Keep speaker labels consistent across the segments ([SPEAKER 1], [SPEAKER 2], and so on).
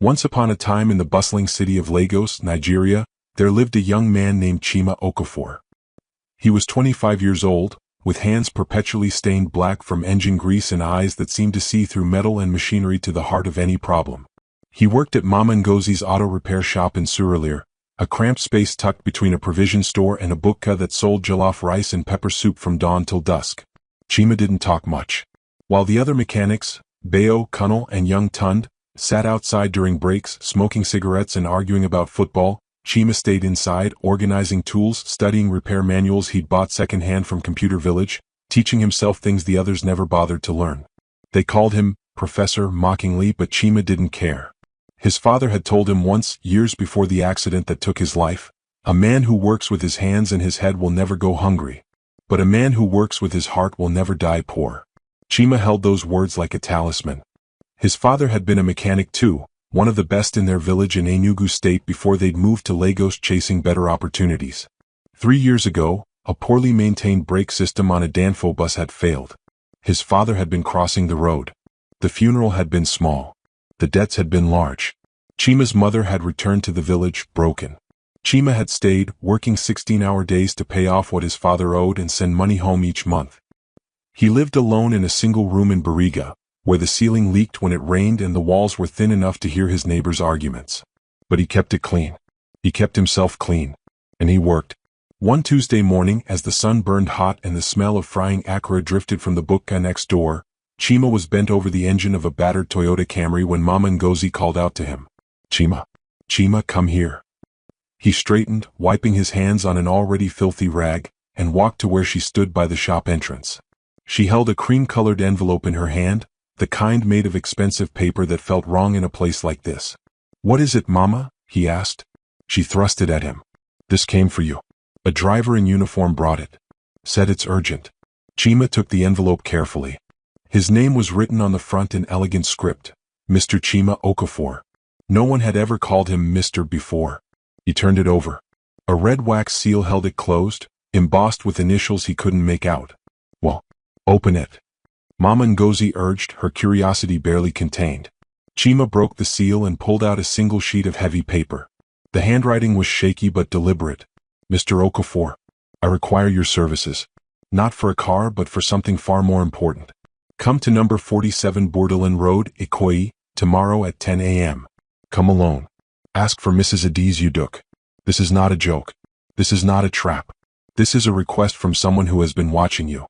[SPEAKER 1] Once upon a time in the bustling city of Lagos, Nigeria, there lived a young man named Chima Okafor. He was 25 years old, with hands perpetually stained black from engine grease and eyes that seemed to see through metal and machinery to the heart of any problem. He worked at Mama Ngozi's auto repair shop in Surulere, a cramped space tucked between a provision store and a bukka that sold jollof rice and pepper soup from dawn till dusk. Chima didn't talk much. While the other mechanics, Bayo, Kunnel, and young Tund, sat outside during breaks, smoking cigarettes and arguing about football, Chima stayed inside, organizing tools, studying repair manuals he'd bought secondhand from Computer Village, teaching himself things the others never bothered to learn. They called him Professor mockingly, but Chima didn't care. His father had told him once, years before the accident that took his life, "A man who works with his hands and his head will never go hungry, but a man who works with his heart will never die poor." Chima held those words like a talisman. His father had been a mechanic too, one of the best in their village in Enugu State before they'd moved to Lagos chasing better opportunities. 3 years ago, a poorly maintained brake system on a Danfo bus had failed. His father had been crossing the road. The funeral had been small. The debts had been large. Chima's mother had returned to the village, broken. Chima had stayed, working 16-hour days to pay off what his father owed and send money home each month. He lived alone in a single room in Bariga, where the ceiling leaked when it rained and the walls were thin enough to hear his neighbors' arguments. But he kept it clean. He kept himself clean. And he worked. One Tuesday morning, as the sun burned hot and the smell of frying akara drifted from the bukka next door, Chima was bent over the engine of a battered Toyota Camry when Mama Ngozi called out to him, "Chima, Chima, come here." He straightened, wiping his hands on an already filthy rag, and walked to where she stood by the shop entrance. She held a cream-colored envelope in her hand, the kind made of expensive paper that felt wrong in a place like this. "What is it, Mama?" he asked. She thrust it at him. "This came for you. A driver in uniform brought it. Said it's urgent." Chima took the envelope carefully. His name was written on the front in elegant script, Mr. Chima Okafor. No one had ever called him Mr. before. He turned it over. A red wax seal held it closed, embossed with initials he couldn't make out. "Well, open it." Mama Ngozi urged, her curiosity barely contained. Chima broke the seal and pulled out a single sheet of heavy paper. The handwriting was shaky but deliberate. "Mr. Okafor, I require your services. Not for a car but for something far more important. Come to number 47 Bourdelin Road, Ikoyi, tomorrow at 10 a.m. Come alone. Ask for Mrs. Adiz Uduk. This is not a joke. This is not a trap. This is a request from someone who has been watching you.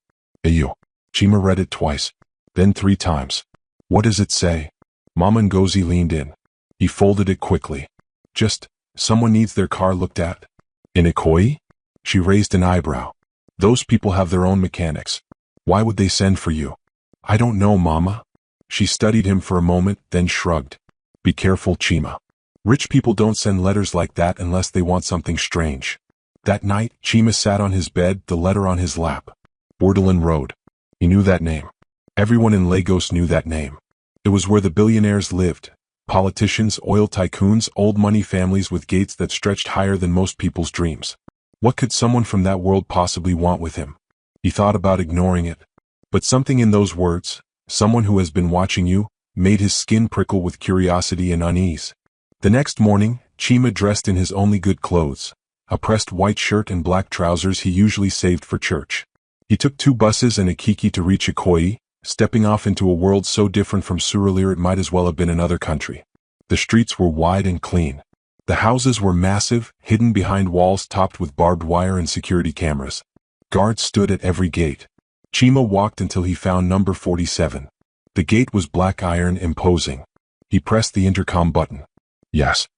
[SPEAKER 1] Ayo." Chima read it twice, then 3 times. "What does it say?" Mama Ngozi leaned in. He folded it quickly. "Just, someone needs their car looked at." "In Ikoyi?" She raised an eyebrow. "Those people have their own mechanics. Why would they send for you?" "I don't know, Mama." She studied him for a moment, then shrugged. "Be careful, Chima. Rich people don't send letters like that unless they want something strange." That night, Chima sat on his bed, the letter on his lap. Bourdelin Road. He knew that name. Everyone in Lagos knew that name. It was where the billionaires lived. Politicians, oil tycoons, old money families with gates that stretched higher than most people's dreams. What could someone from that world possibly want with him? He thought about ignoring it. But something in those words, "someone who has been watching you," made his skin prickle with curiosity and unease. The next morning, Chima dressed in his only good clothes, a pressed white shirt and black trousers he usually saved for church. He took 2 buses and a kiki to reach Ikoyi, stepping off into a world so different from Surulere it might as well have been another country. The streets were wide and clean. The houses were massive, hidden behind walls topped with barbed wire and security cameras. Guards stood at every gate. Chima walked until he found number 47. The gate was black iron, imposing. He pressed the intercom button. "Yes."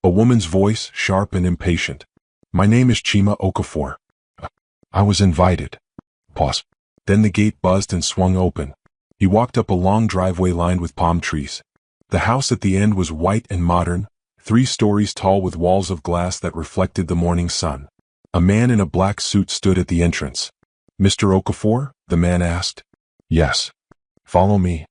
[SPEAKER 1] A woman's voice, sharp and impatient. "My name is Chima Okafor. I was invited." Pause. Then the gate buzzed and swung open. He walked up a long driveway lined with palm trees. The house at the end was white and modern, 3 stories tall with walls of glass that reflected the morning sun. A man in a black suit stood at the entrance. "Mr. Okafor?" the man asked. "Yes." "Follow me."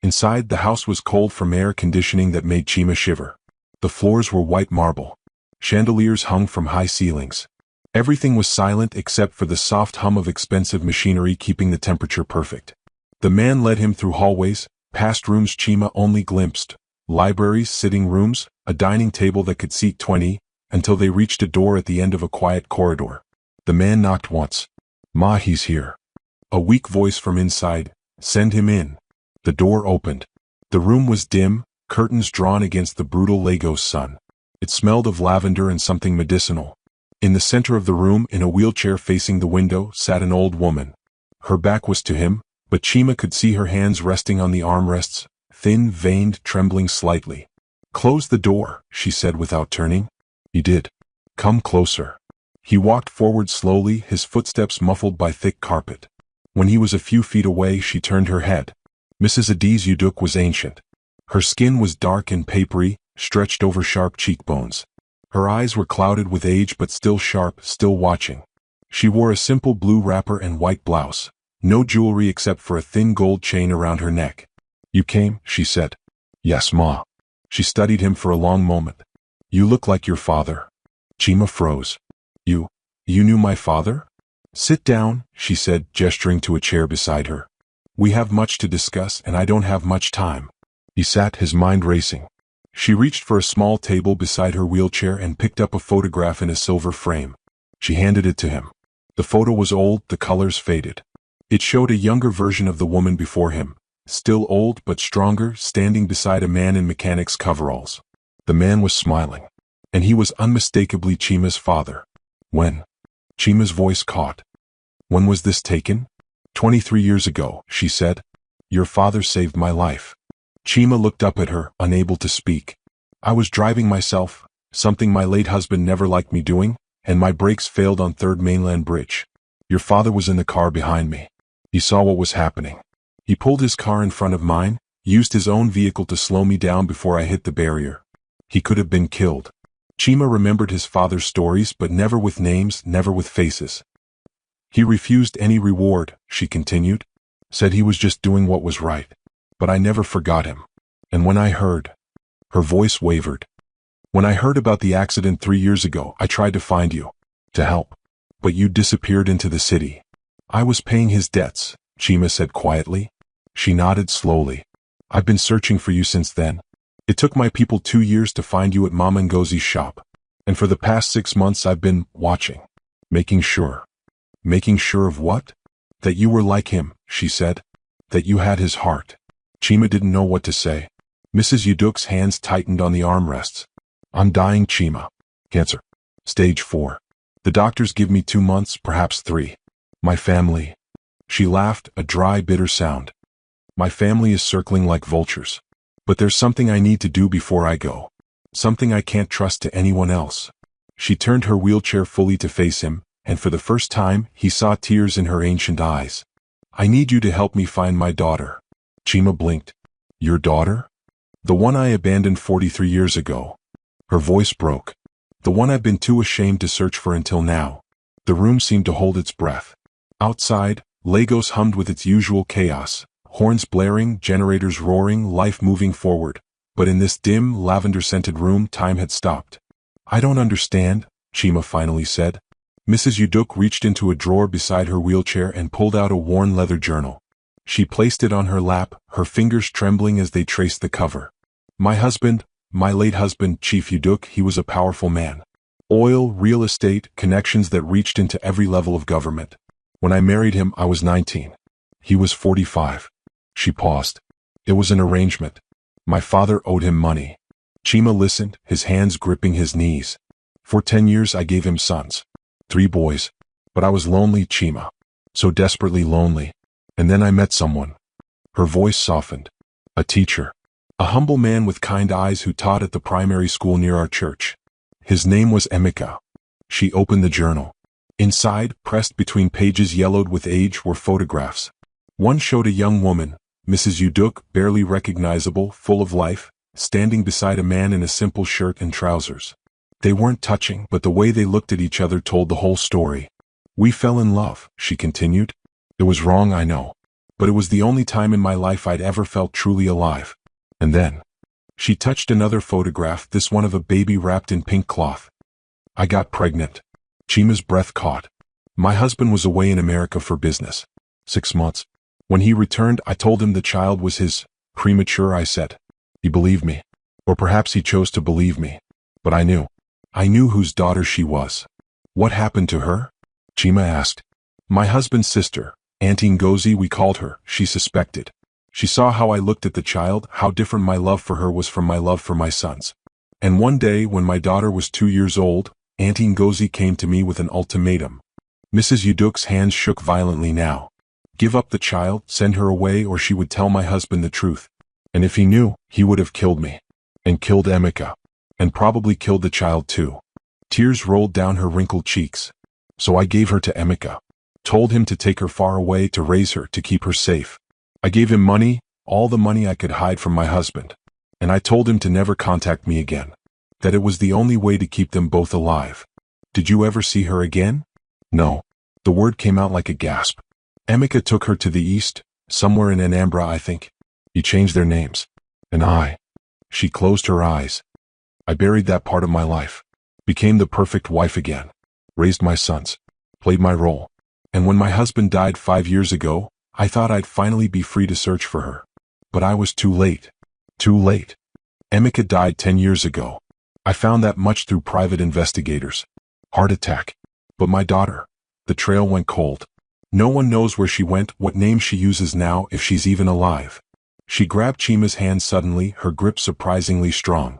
[SPEAKER 1] Inside, the house was cold from air conditioning that made Chima shiver. The floors were white marble. Chandeliers hung from high ceilings. Everything was silent except for the soft hum of expensive machinery keeping the temperature perfect. The man led him through hallways, past rooms Chima only glimpsed, libraries, sitting rooms, a dining table that could seat 20, until they reached a door at the end of a quiet corridor. The man knocked once. "Ma, he's here." A weak voice from inside. "Send him in." The door opened. The room was dim, curtains drawn against the brutal Lagos sun. It smelled of lavender and something medicinal. In the center of the room, in a wheelchair facing the window, sat an old woman. Her back was to him, but Chima could see her hands resting on the armrests, thin, veined, trembling slightly. "Close the door," she said without turning. He did. "Come closer." He walked forward slowly, his footsteps muffled by thick carpet. When he was a few feet away, she turned her head. Mrs. Adiz Uduk was ancient. Her skin was dark and papery, stretched over sharp cheekbones. Her eyes were clouded with age but still sharp, still watching. She wore a simple blue wrapper and white blouse, no jewelry except for a thin gold chain around her neck. "You came," she said. "Yes, Ma." She studied him for a long moment. "You look like your father." Chima froze. You knew my father?" "Sit down," she said, gesturing to a chair beside her. "We have much to discuss and I don't have much time." He sat, his mind racing. She reached for a small table beside her wheelchair and picked up a photograph in a silver frame. She handed it to him. The photo was old, the colors faded. It showed a younger version of the woman before him, still old but stronger, standing beside a man in mechanic's coveralls. The man was smiling. And he was unmistakably Chima's father. "When?" Chima's voice caught. "When was this taken?" 23 years ago, she said. "Your father saved my life." Chima looked up at her, unable to speak. "I was driving myself, something my late husband never liked me doing, and my brakes failed on 3rd Mainland Bridge. Your father was in the car behind me. He saw what was happening. He pulled his car in front of mine, used his own vehicle to slow me down before I hit the barrier. He could have been killed." Chima remembered his father's stories, but never with names, never with faces. "He refused any reward," she continued. "Said he was just doing what was right. But I never forgot him. And when I heard..." Her voice wavered. "When I heard about the accident 3 years ago, I tried to find you. To help. But you disappeared into the city. I was paying his debts," Chima said quietly. She nodded slowly. "I've been searching for you since then. It took my people 2 years to find you at Mama Ngozi's shop. And for the past 6 months I've been watching. Making sure." "Making sure of what?" "That you were like him," she said. "That you had his heart." Chima didn't know what to say. Mrs. Uduk's hands tightened on the armrests. "I'm dying, Chima. Cancer. Stage 4. The doctors give me 2 months, perhaps 3. My family..." She laughed, a dry, bitter sound. "My family is circling like vultures. But there's something I need to do before I go. Something I can't trust to anyone else." She turned her wheelchair fully to face him, and for the first time, he saw tears in her ancient eyes. "I need you to help me find my daughter." Chima blinked. "Your daughter?" "The one I abandoned 43 years ago." Her voice broke. "The one I've been too ashamed to search for until now." The room seemed to hold its breath. Outside, Lagos hummed with its usual chaos. Horns blaring, generators roaring, life moving forward. But in this dim, lavender-scented room, time had stopped. "I don't understand," Chima finally said. Mrs. Uduk reached into a drawer beside her wheelchair and pulled out a worn leather journal. She placed it on her lap, her fingers trembling as they traced the cover. My late husband, Chief Uduk, he was a powerful man. Oil, real estate, connections that reached into every level of government. When I married him, I was 19. He was 45. She paused. "It was an arrangement. My father owed him money." Chima listened, his hands gripping his knees. "For 10 years I gave him sons. 3 boys. But I was lonely, Chima. So desperately lonely. And then I met someone." Her voice softened. "A teacher. A humble man with kind eyes who taught at the primary school near our church. His name was Emeka." She opened the journal. Inside, pressed between pages yellowed with age, were photographs. One showed a young woman, Mrs. Uduk, barely recognizable, full of life, standing beside a man in a simple shirt and trousers. They weren't touching, but the way they looked at each other told the whole story. "We fell in love," she continued. "It was wrong, I know. But it was the only time in my life I'd ever felt truly alive. And then..." She touched another photograph, this one of a baby wrapped in pink cloth. "I got pregnant." Chima's breath caught. "My husband was away in America for business. 6 months. When he returned, I told him the child was his. Premature, I said. He believed me. Or perhaps he chose to believe me. But I knew. I knew whose daughter she was. What happened to her? Chima asked. My husband's sister, Auntie Ngozi we called her, she suspected. She saw how I looked at the child, how different my love for her was from my love for my sons. And one day when my daughter was 2 years old, Auntie Ngozi came to me with an ultimatum. Mrs. Uduk's hands shook violently now. Give up the child, send her away, or she would tell my husband the truth. And if he knew, he would have killed me. And killed Emeka. And probably killed the child too. Tears rolled down her wrinkled cheeks. So I gave her to Emeka. Told him to take her far away, to raise her, to keep her safe. I gave him money, all the money I could hide from my husband. And I told him to never contact me again. That it was the only way to keep them both alive. Did you ever see her again? No. The word came out like a gasp. Emeka took her to the east, somewhere in Anambra I think. He changed their names. And I. She closed her eyes. I buried that part of my life. Became the perfect wife again. Raised my sons. Played my role. And when my husband died 5 years ago, I thought I'd finally be free to search for her. But I was too late. Too late. Emeka died 10 years ago. I found that much through private investigators. Heart attack. But my daughter, the trail went cold. No one knows where she went, what name she uses now, if she's even alive. She grabbed Chima's hand suddenly, her grip surprisingly strong.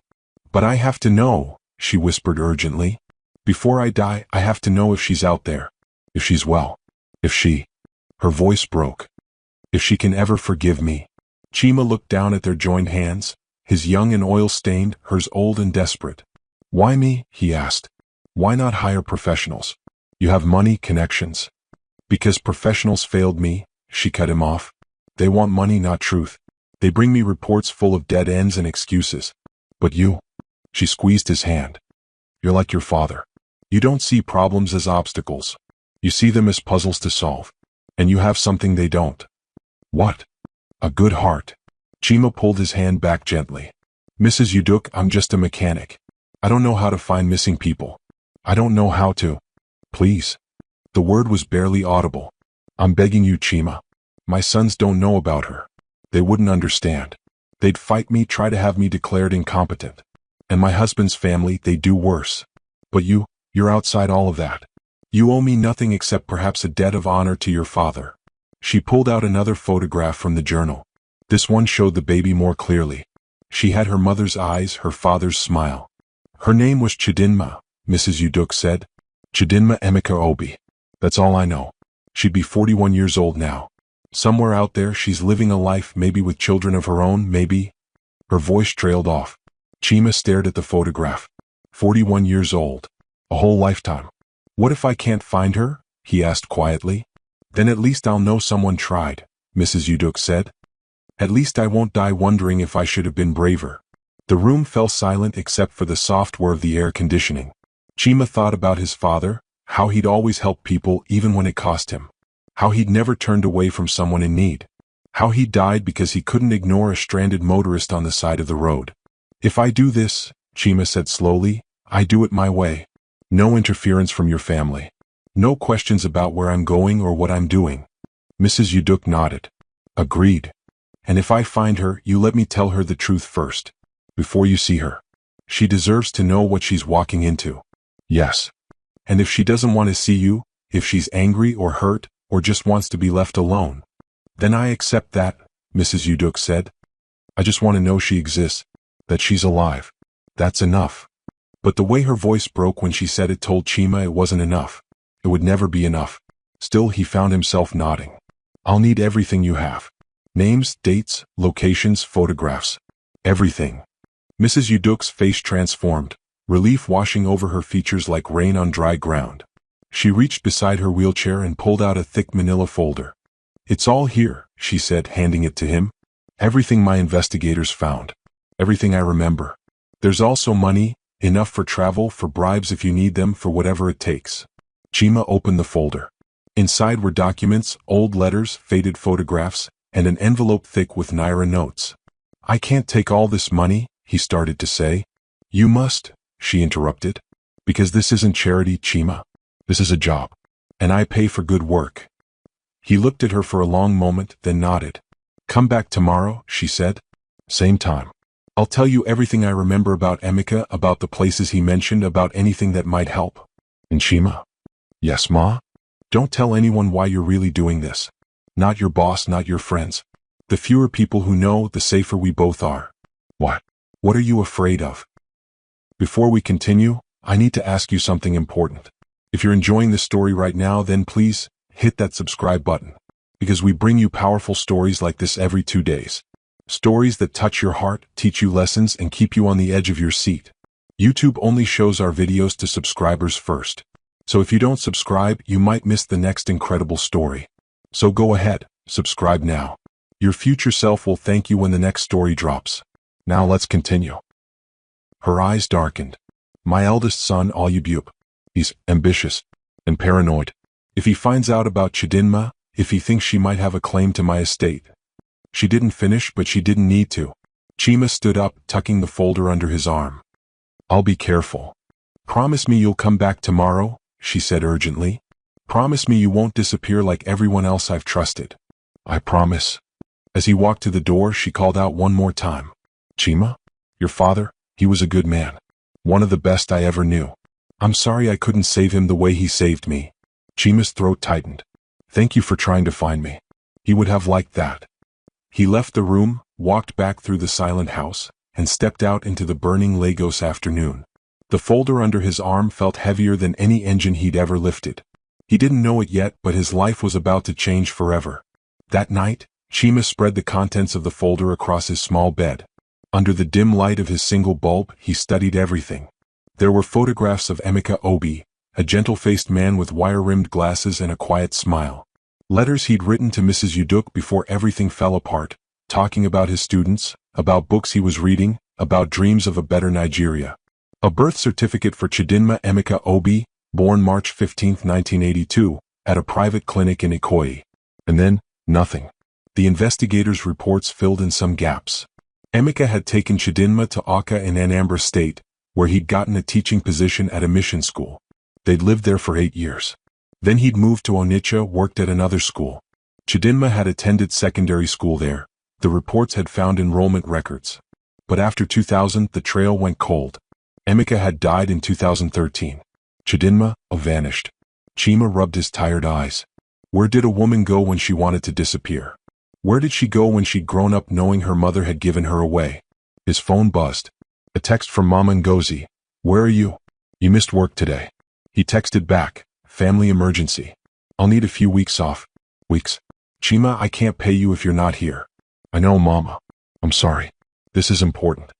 [SPEAKER 1] But I have to know, she whispered urgently. Before I die, I have to know if she's out there. If she's well. If she. Her voice broke. If she can ever forgive me. Chima looked down at their joined hands, his young and oil-stained, hers old and desperate. Why me? He asked. Why not hire professionals? You have money, connections. Because professionals failed me, she cut him off. They want money, not truth. They bring me reports full of dead ends and excuses. But you. She squeezed his hand. You're like your father. You don't see problems as obstacles. You see them as puzzles to solve. And you have something they don't. What? A good heart. Chima pulled his hand back gently. Mrs. Uduk, I'm just a mechanic. I don't know how to find missing people. I don't know how to. Please. The word was barely audible. I'm begging you, Chima. My sons don't know about her. They wouldn't understand. They'd fight me, try to have me declared incompetent. And my husband's family, they do worse. But you're outside all of that. You owe me nothing except perhaps a debt of honor to your father. She pulled out another photograph from the journal. This one showed the baby more clearly. She had her mother's eyes, her father's smile. Her name was Chidinma, Mrs. Uduk said. Chidinma Emeka Obi. That's all I know. She'd be 41 years old now. Somewhere out there she's living a life, maybe with children of her own, maybe. Her voice trailed off. Chima stared at the photograph. 41 years old. A whole lifetime. What if I can't find her? He asked quietly. Then at least I'll know someone tried, Mrs. Uduk said. At least I won't die wondering if I should have been braver. The room fell silent except for the soft whir of the air conditioning. Chima thought about his father, how he'd always helped people even when it cost him. How he'd never turned away from someone in need. How he died because he couldn't ignore a stranded motorist on the side of the road. If I do this, Chima said slowly, I do it my way. No interference from your family. No questions about where I'm going or what I'm doing. Mrs. Uduk nodded. Agreed. And if I find her, you let me tell her the truth first. Before you see her. She deserves to know what she's walking into. Yes. And if she doesn't want to see you, if she's angry or hurt, or just wants to be left alone, then I accept that, Mrs. Uduk said. I just want to know she exists, that she's alive. That's enough. But the way her voice broke when she said it told Chima it wasn't enough. It would never be enough. Still, he found himself nodding. I'll need everything you have. Names, dates, locations, photographs. Everything. Mrs. Uduk's face transformed, relief washing over her features like rain on dry ground. She reached beside her wheelchair and pulled out a thick manila folder. It's all here, she said, handing it to him. Everything my investigators found. Everything I remember. There's also money, enough for travel, for bribes if you need them, for whatever it takes. Chima opened the folder. Inside were documents, old letters, faded photographs, and an envelope thick with Naira notes. I can't take all this money, he started to say. You must, she interrupted. Because this isn't charity, Chima. This is a job. And I pay for good work. He looked at her for a long moment, then nodded. Come back tomorrow, she said. Same time. I'll tell you everything I remember about Emeka, about the places he mentioned, about anything that might help. And Chima? Yes, Ma? Don't tell anyone why you're really doing this. Not your boss, not your friends. The fewer people who know, the safer we both are. What? What are you afraid of? Before we continue, I need to ask you something important. If you're enjoying this story right now, then please hit that subscribe button. Because we bring you powerful stories like this every 2 days. Stories that touch your heart, teach you lessons, and keep you on the edge of your seat. YouTube only shows our videos to subscribers first. So if you don't subscribe, you might miss the next incredible story. So go ahead, subscribe now. Your future self will thank you when the next story drops. Now let's continue. Her eyes darkened. My eldest son, Olubube. He's ambitious and paranoid. If he finds out about Chidinma, if he thinks she might have a claim to my estate. She didn't finish, but she didn't need to. Chima stood up, tucking the folder under his arm. I'll be careful. Promise me you'll come back tomorrow, she said urgently. Promise me you won't disappear like everyone else I've trusted. I promise. As he walked to the door, she called out one more time. Chima? Your father? He was a good man. One of the best I ever knew. I'm sorry I couldn't save him the way he saved me. Chima's throat tightened. Thank you for trying to find me. He would have liked that. He left the room, walked back through the silent house, and stepped out into the burning Lagos afternoon. The folder under his arm felt heavier than any engine he'd ever lifted. He didn't know it yet, but his life was about to change forever. That night, Chima spread the contents of the folder across his small bed. Under the dim light of his single bulb, he studied everything. There were photographs of Emeka Obi, a gentle-faced man with wire-rimmed glasses and a quiet smile. Letters he'd written to Mrs. Uduk before everything fell apart, talking about his students, about books he was reading, about dreams of a better Nigeria. A birth certificate for Chidinma Emeka Obi, born March 15, 1982, at a private clinic in Ikoyi. And then, nothing. The investigators' reports filled in some gaps. Emeka had taken Chidinma to Awka in Anambra State, where he'd gotten a teaching position at a mission school. They'd lived there for 8 years. Then he'd moved to Onitsha, worked at another school. Chidinma had attended secondary school there. The reports had found enrollment records. But after 2000, the trail went cold. Emeka had died in 2013. Chidinma vanished. Chima rubbed his tired eyes. Where did a woman go when she wanted to disappear? Where did she go when she'd grown up knowing her mother had given her away? His phone buzzed. A text from Mama Ngozi. Where are you? You missed work today. He texted back. Family emergency. I'll need a few weeks off. Weeks? Chima, I can't pay you if you're not here. I know, Mama. I'm sorry. This is important.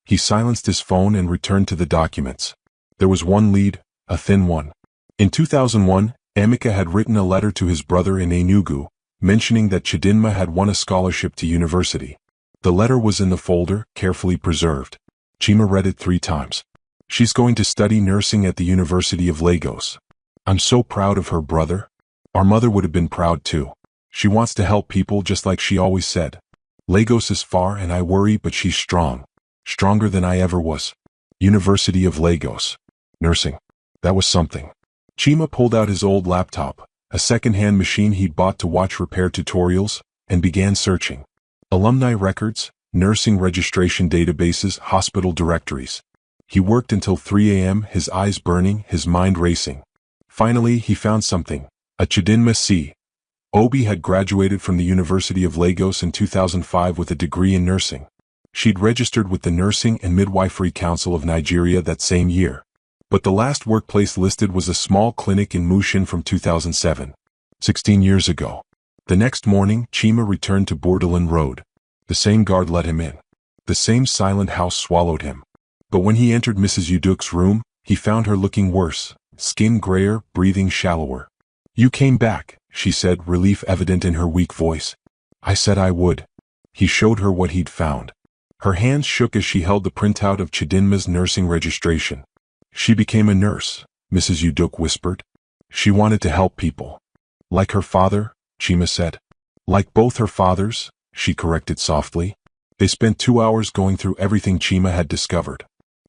[SPEAKER 1] He silenced his phone and returned to the documents. There was one lead, a thin one. In 2001, Emeka had written a letter to his brother in Enugu, mentioning that Chidinma had won a scholarship to university. The letter was in the folder, carefully preserved. Chima read it 3 times. She's going to study nursing at the University of Lagos. I'm so proud of her, brother. Our mother would have been proud too. She wants to help people just like she always said. Lagos is far and I worry, but she's strong. Stronger than I ever was. University of Lagos. Nursing. That was something. Chima pulled out his old laptop, a second-hand machine he'd bought to watch repair tutorials, and began searching. Alumni records, nursing registration databases, hospital directories. He worked until 3 a.m., his eyes burning, his mind racing. Finally, he found something. A Chidinma C. Obi had graduated from the University of Lagos in 2005 with a degree in nursing. She'd registered with the Nursing and Midwifery Council of Nigeria that same year. But the last workplace listed was a small clinic in Mushin from 2007. 16 years ago. The next morning, Chima returned to Bordelin Road. The same guard let him in. The same silent house swallowed him. But when he entered Mrs. Uduk's room, he found her looking worse, skin grayer, breathing shallower. You came back, she said, relief evident in her weak voice. I said I would. He showed her what he'd found. Her hands shook as she held the printout of Chidinma's nursing registration. She became a nurse, Mrs. Uduk whispered. She wanted to help people. Like her father, Chima said. Like both her fathers, she corrected softly. They spent 2 hours going through everything Chima had discovered.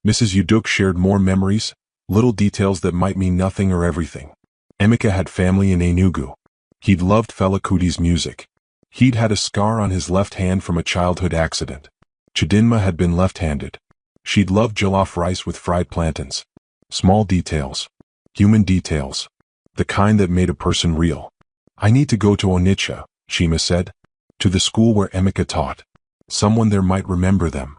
[SPEAKER 1] Mrs. Uduk shared more memories, little details that might mean nothing or everything. Emeka had family in Enugu. He'd loved Fela Kuti's music. He'd had a scar on his left hand from a childhood accident. Chidinma had been left-handed. She'd loved jollof rice with fried plantains. Small details. Human details. The kind that made a person real. I need to go to Onitsha, Chima said. To the school where Emeka taught. Someone there might remember them.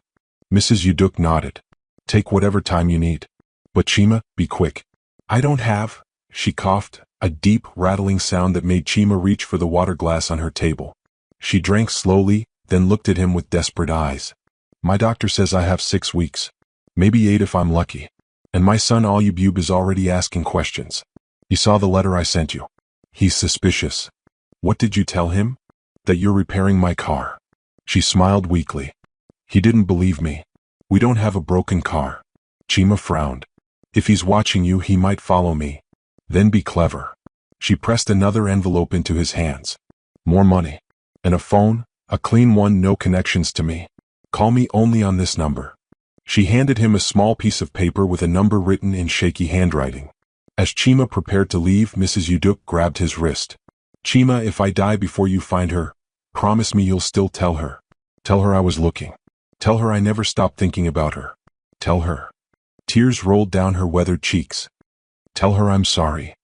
[SPEAKER 1] Mrs. Uduk nodded. Take whatever time you need. But Chima, be quick. I don't have, she coughed, a deep, rattling sound that made Chima reach for the water glass on her table. She drank slowly, then looked at him with desperate eyes. My doctor says I have 6 weeks. Maybe 8 if I'm lucky. And my son Alyubub is already asking questions. He saw the letter I sent you. He's suspicious. What did you tell him? That you're repairing my car. She smiled weakly. He didn't believe me. We don't have a broken car. Chima frowned. If he's watching you, he might follow me. Then be clever. She pressed another envelope into his hands. More money. And a phone, a clean one, no connections to me. Call me only on this number. She handed him a small piece of paper with a number written in shaky handwriting. As Chima prepared to leave, Mrs. Uduk grabbed his wrist. Chima, if I die before you find her, promise me you'll still tell her. Tell her I was looking. Tell her I never stopped thinking about her. Tell her. Tears rolled down her weathered cheeks. Tell her I'm sorry.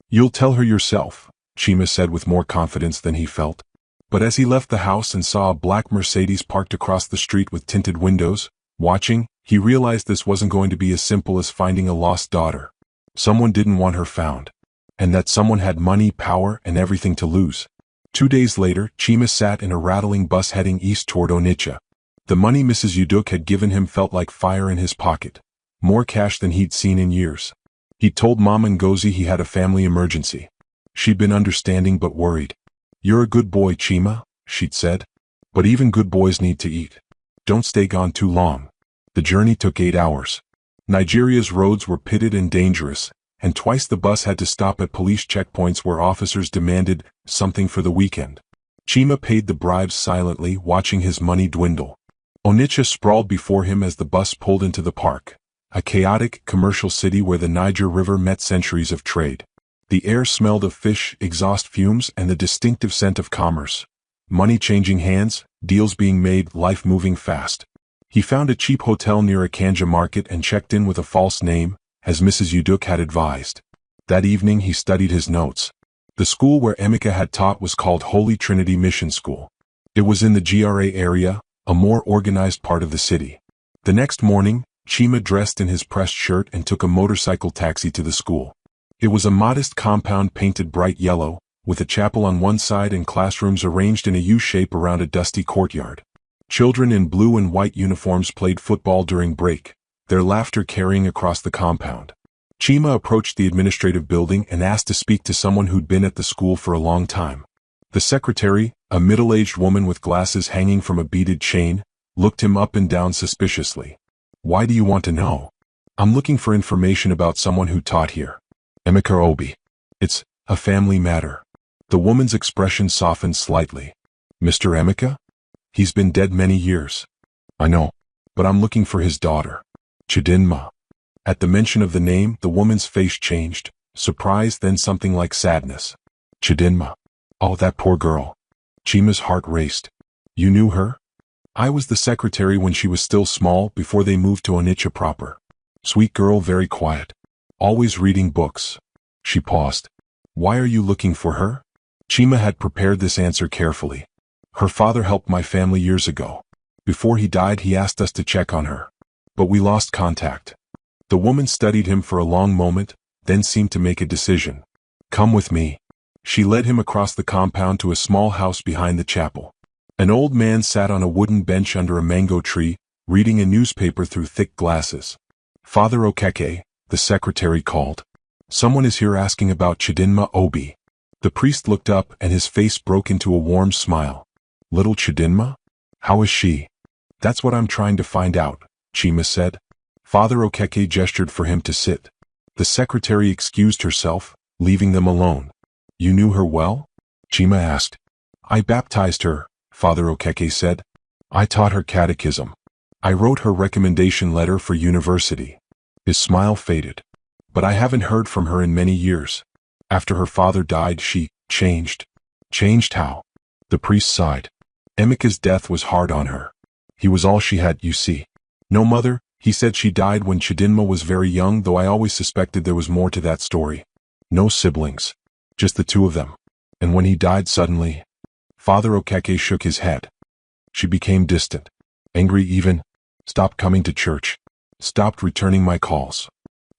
[SPEAKER 1] You'll tell her yourself, Chima said with more confidence than he felt. But as he left the house and saw a black Mercedes parked across the street with tinted windows, watching, he realized this wasn't going to be as simple as finding a lost daughter. Someone didn't want her found. And that someone had money, power, and everything to lose. 2 days later, Chima sat in a rattling bus heading east toward Onitsha. The money Mrs. Uduk had given him felt like fire in his pocket. More cash than he'd seen in years. He'd told Mom Ngozi he had a family emergency. She'd been understanding but worried. You're a good boy, Chima, she'd said. But even good boys need to eat. Don't stay gone too long. The journey took 8 hours. Nigeria's roads were pitted and dangerous, and twice the bus had to stop at police checkpoints where officers demanded something for the weekend. Chima paid the bribes silently, watching his money dwindle. Onitsha sprawled before him as the bus pulled into the park. A chaotic, commercial city where the Niger River met centuries of trade. The air smelled of fish, exhaust fumes, and the distinctive scent of commerce. Money changing hands, deals being made, life moving fast. He found a cheap hotel near a Kanja market and checked in with a false name, as Mrs. Uduk had advised. That evening he studied his notes. The school where Emeka had taught was called Holy Trinity Mission School. It was in the GRA area, a more organized part of the city. The next morning, Chima dressed in his pressed shirt and took a motorcycle taxi to the school. It was a modest compound painted bright yellow, with a chapel on one side and classrooms arranged in a U-shape around a dusty courtyard. Children in blue and white uniforms played football during break, their laughter carrying across the compound. Chima approached the administrative building and asked to speak to someone who'd been at the school for a long time. The secretary, a middle-aged woman with glasses hanging from a beaded chain, looked him up and down suspiciously. Why do you want to know? I'm looking for information about someone who taught here. Emeka Obi. It's a family matter. The woman's expression softened slightly. Mr. Emeka? He's been dead many years. I know. But I'm looking for his daughter. Chidinma. At the mention of the name, the woman's face changed, surprise then something like sadness. Chidinma. Oh, that poor girl. Chima's heart raced. You knew her? I was the secretary when she was still small, before they moved to Onitsha proper. Sweet girl, very quiet. Always reading books. She paused. Why are you looking for her? Chima had prepared this answer carefully. Her father helped my family years ago. Before he died, he asked us to check on her. But we lost contact. The woman studied him for a long moment, then seemed to make a decision. Come with me. She led him across the compound to a small house behind the chapel. An old man sat on a wooden bench under a mango tree, reading a newspaper through thick glasses. Father Okeke, the secretary called. Someone is here asking about Chidinma Obi. The priest looked up and his face broke into a warm smile. Little Chidinma? How is she? That's what I'm trying to find out, Chima said. Father Okeke gestured for him to sit. The secretary excused herself, leaving them alone. You knew her well? Chima asked. I baptized her, Father Okeke said. I taught her catechism. I wrote her recommendation letter for university. His smile faded. But I haven't heard from her in many years. After her father died, she changed. Changed how? The priest sighed. Emeka's death was hard on her. He was all she had, you see. No mother, he said she died when Chidinma was very young, though I always suspected there was more to that story. No siblings. Just the two of them. And when he died suddenly, Father Okeke shook his head. She became distant. Angry even. Stopped coming to church. Stopped returning my calls.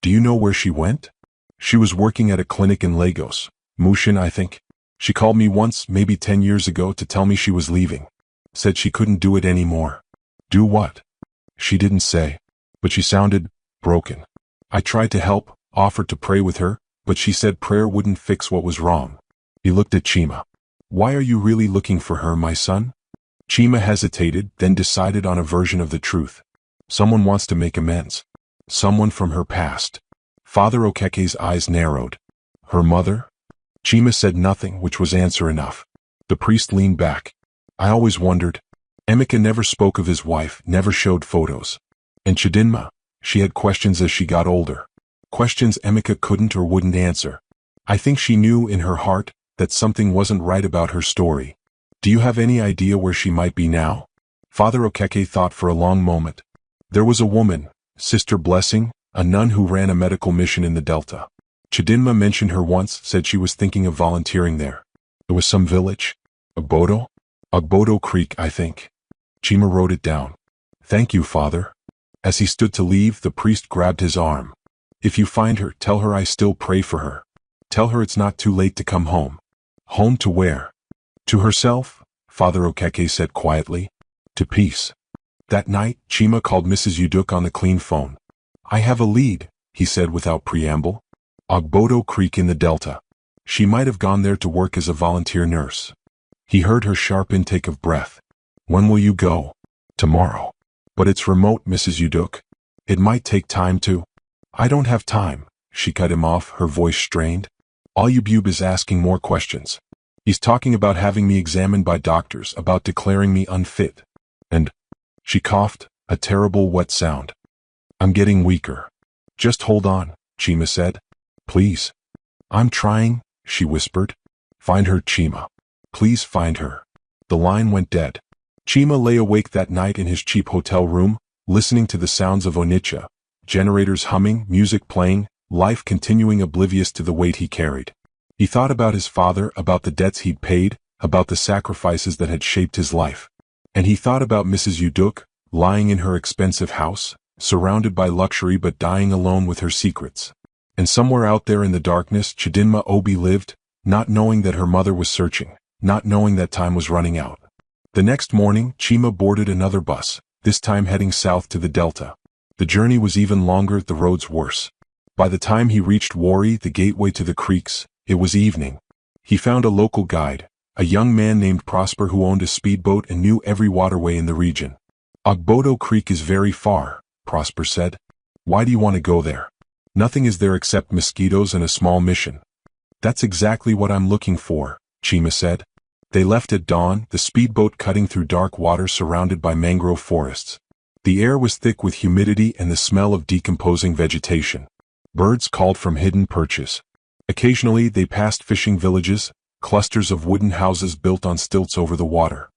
[SPEAKER 1] Do you know where she went? She was working at a clinic in Lagos. Mushin, I think. She called me once, maybe 10 years ago, to tell me she was leaving. Said she couldn't do it anymore. Do what? She didn't say. But she sounded broken. I tried to help, offered to pray with her, but she said prayer wouldn't fix what was wrong. He looked at Chima. Why are you really looking for her, my son? Chima hesitated, then decided on a version of the truth. Someone wants to make amends. Someone from her past. Father Okeke's eyes narrowed. Her mother? Chima said nothing, which was answer enough. The priest leaned back. I always wondered. Emeka never spoke of his wife, never showed photos. And Chidinma? She had questions as she got older. Questions Emeka couldn't or wouldn't answer. I think she knew in her heart that something wasn't right about her story. Do you have any idea where she might be now? Father Okeke thought for a long moment. There was a woman, Sister Blessing, a nun who ran a medical mission in the Delta. Chidinma mentioned her once, said she was thinking of volunteering there. It was some village? Ogbodo? Ogbodo Creek, I think. Chima wrote it down. Thank you, Father. As he stood to leave, the priest grabbed his arm. If you find her, tell her I still pray for her. Tell her it's not too late to come home. Home to where? To herself, Father Okeke said quietly. To peace. That night, Chima called Mrs. Uduk on the clean phone. I have a lead, he said without preamble. Ogbodo Creek in the Delta. She might have gone there to work as a volunteer nurse. He heard her sharp intake of breath. When will you go? Tomorrow. But it's remote, Mrs. Uduk. It might take time to. I don't have time, she cut him off, her voice strained. Ayubub is asking more questions. He's talking about having me examined by doctors, about declaring me unfit. And, she coughed, a terrible wet sound. I'm getting weaker. Just hold on, Chima said. Please. I'm trying, she whispered. Find her, Chima. Please find her. The line went dead. Chima lay awake that night in his cheap hotel room, listening to the sounds of Onitsha, generators humming, music playing, life continuing oblivious to the weight he carried. He thought about his father, about the debts he'd paid, about the sacrifices that had shaped his life. And he thought about Mrs. Uduk, lying in her expensive house, surrounded by luxury but dying alone with her secrets. And somewhere out there in the darkness, Chidinma Obi lived, not knowing that her mother was searching, not knowing that time was running out. The next morning, Chima boarded another bus, this time heading south to the Delta. The journey was even longer, the roads worse. By the time he reached Wari, the gateway to the creeks, it was evening. He found a local guide, a young man named Prosper who owned a speedboat and knew every waterway in the region. Ogbodo Creek is very far, Prosper said. Why do you want to go there? Nothing is there except mosquitoes and a small mission. That's exactly what I'm looking for, Chima said. They left at dawn, the speedboat cutting through dark water surrounded by mangrove forests. The air was thick with humidity and the smell of decomposing vegetation. Birds called from hidden perches. Occasionally they passed fishing villages, clusters of wooden houses built on stilts over the water.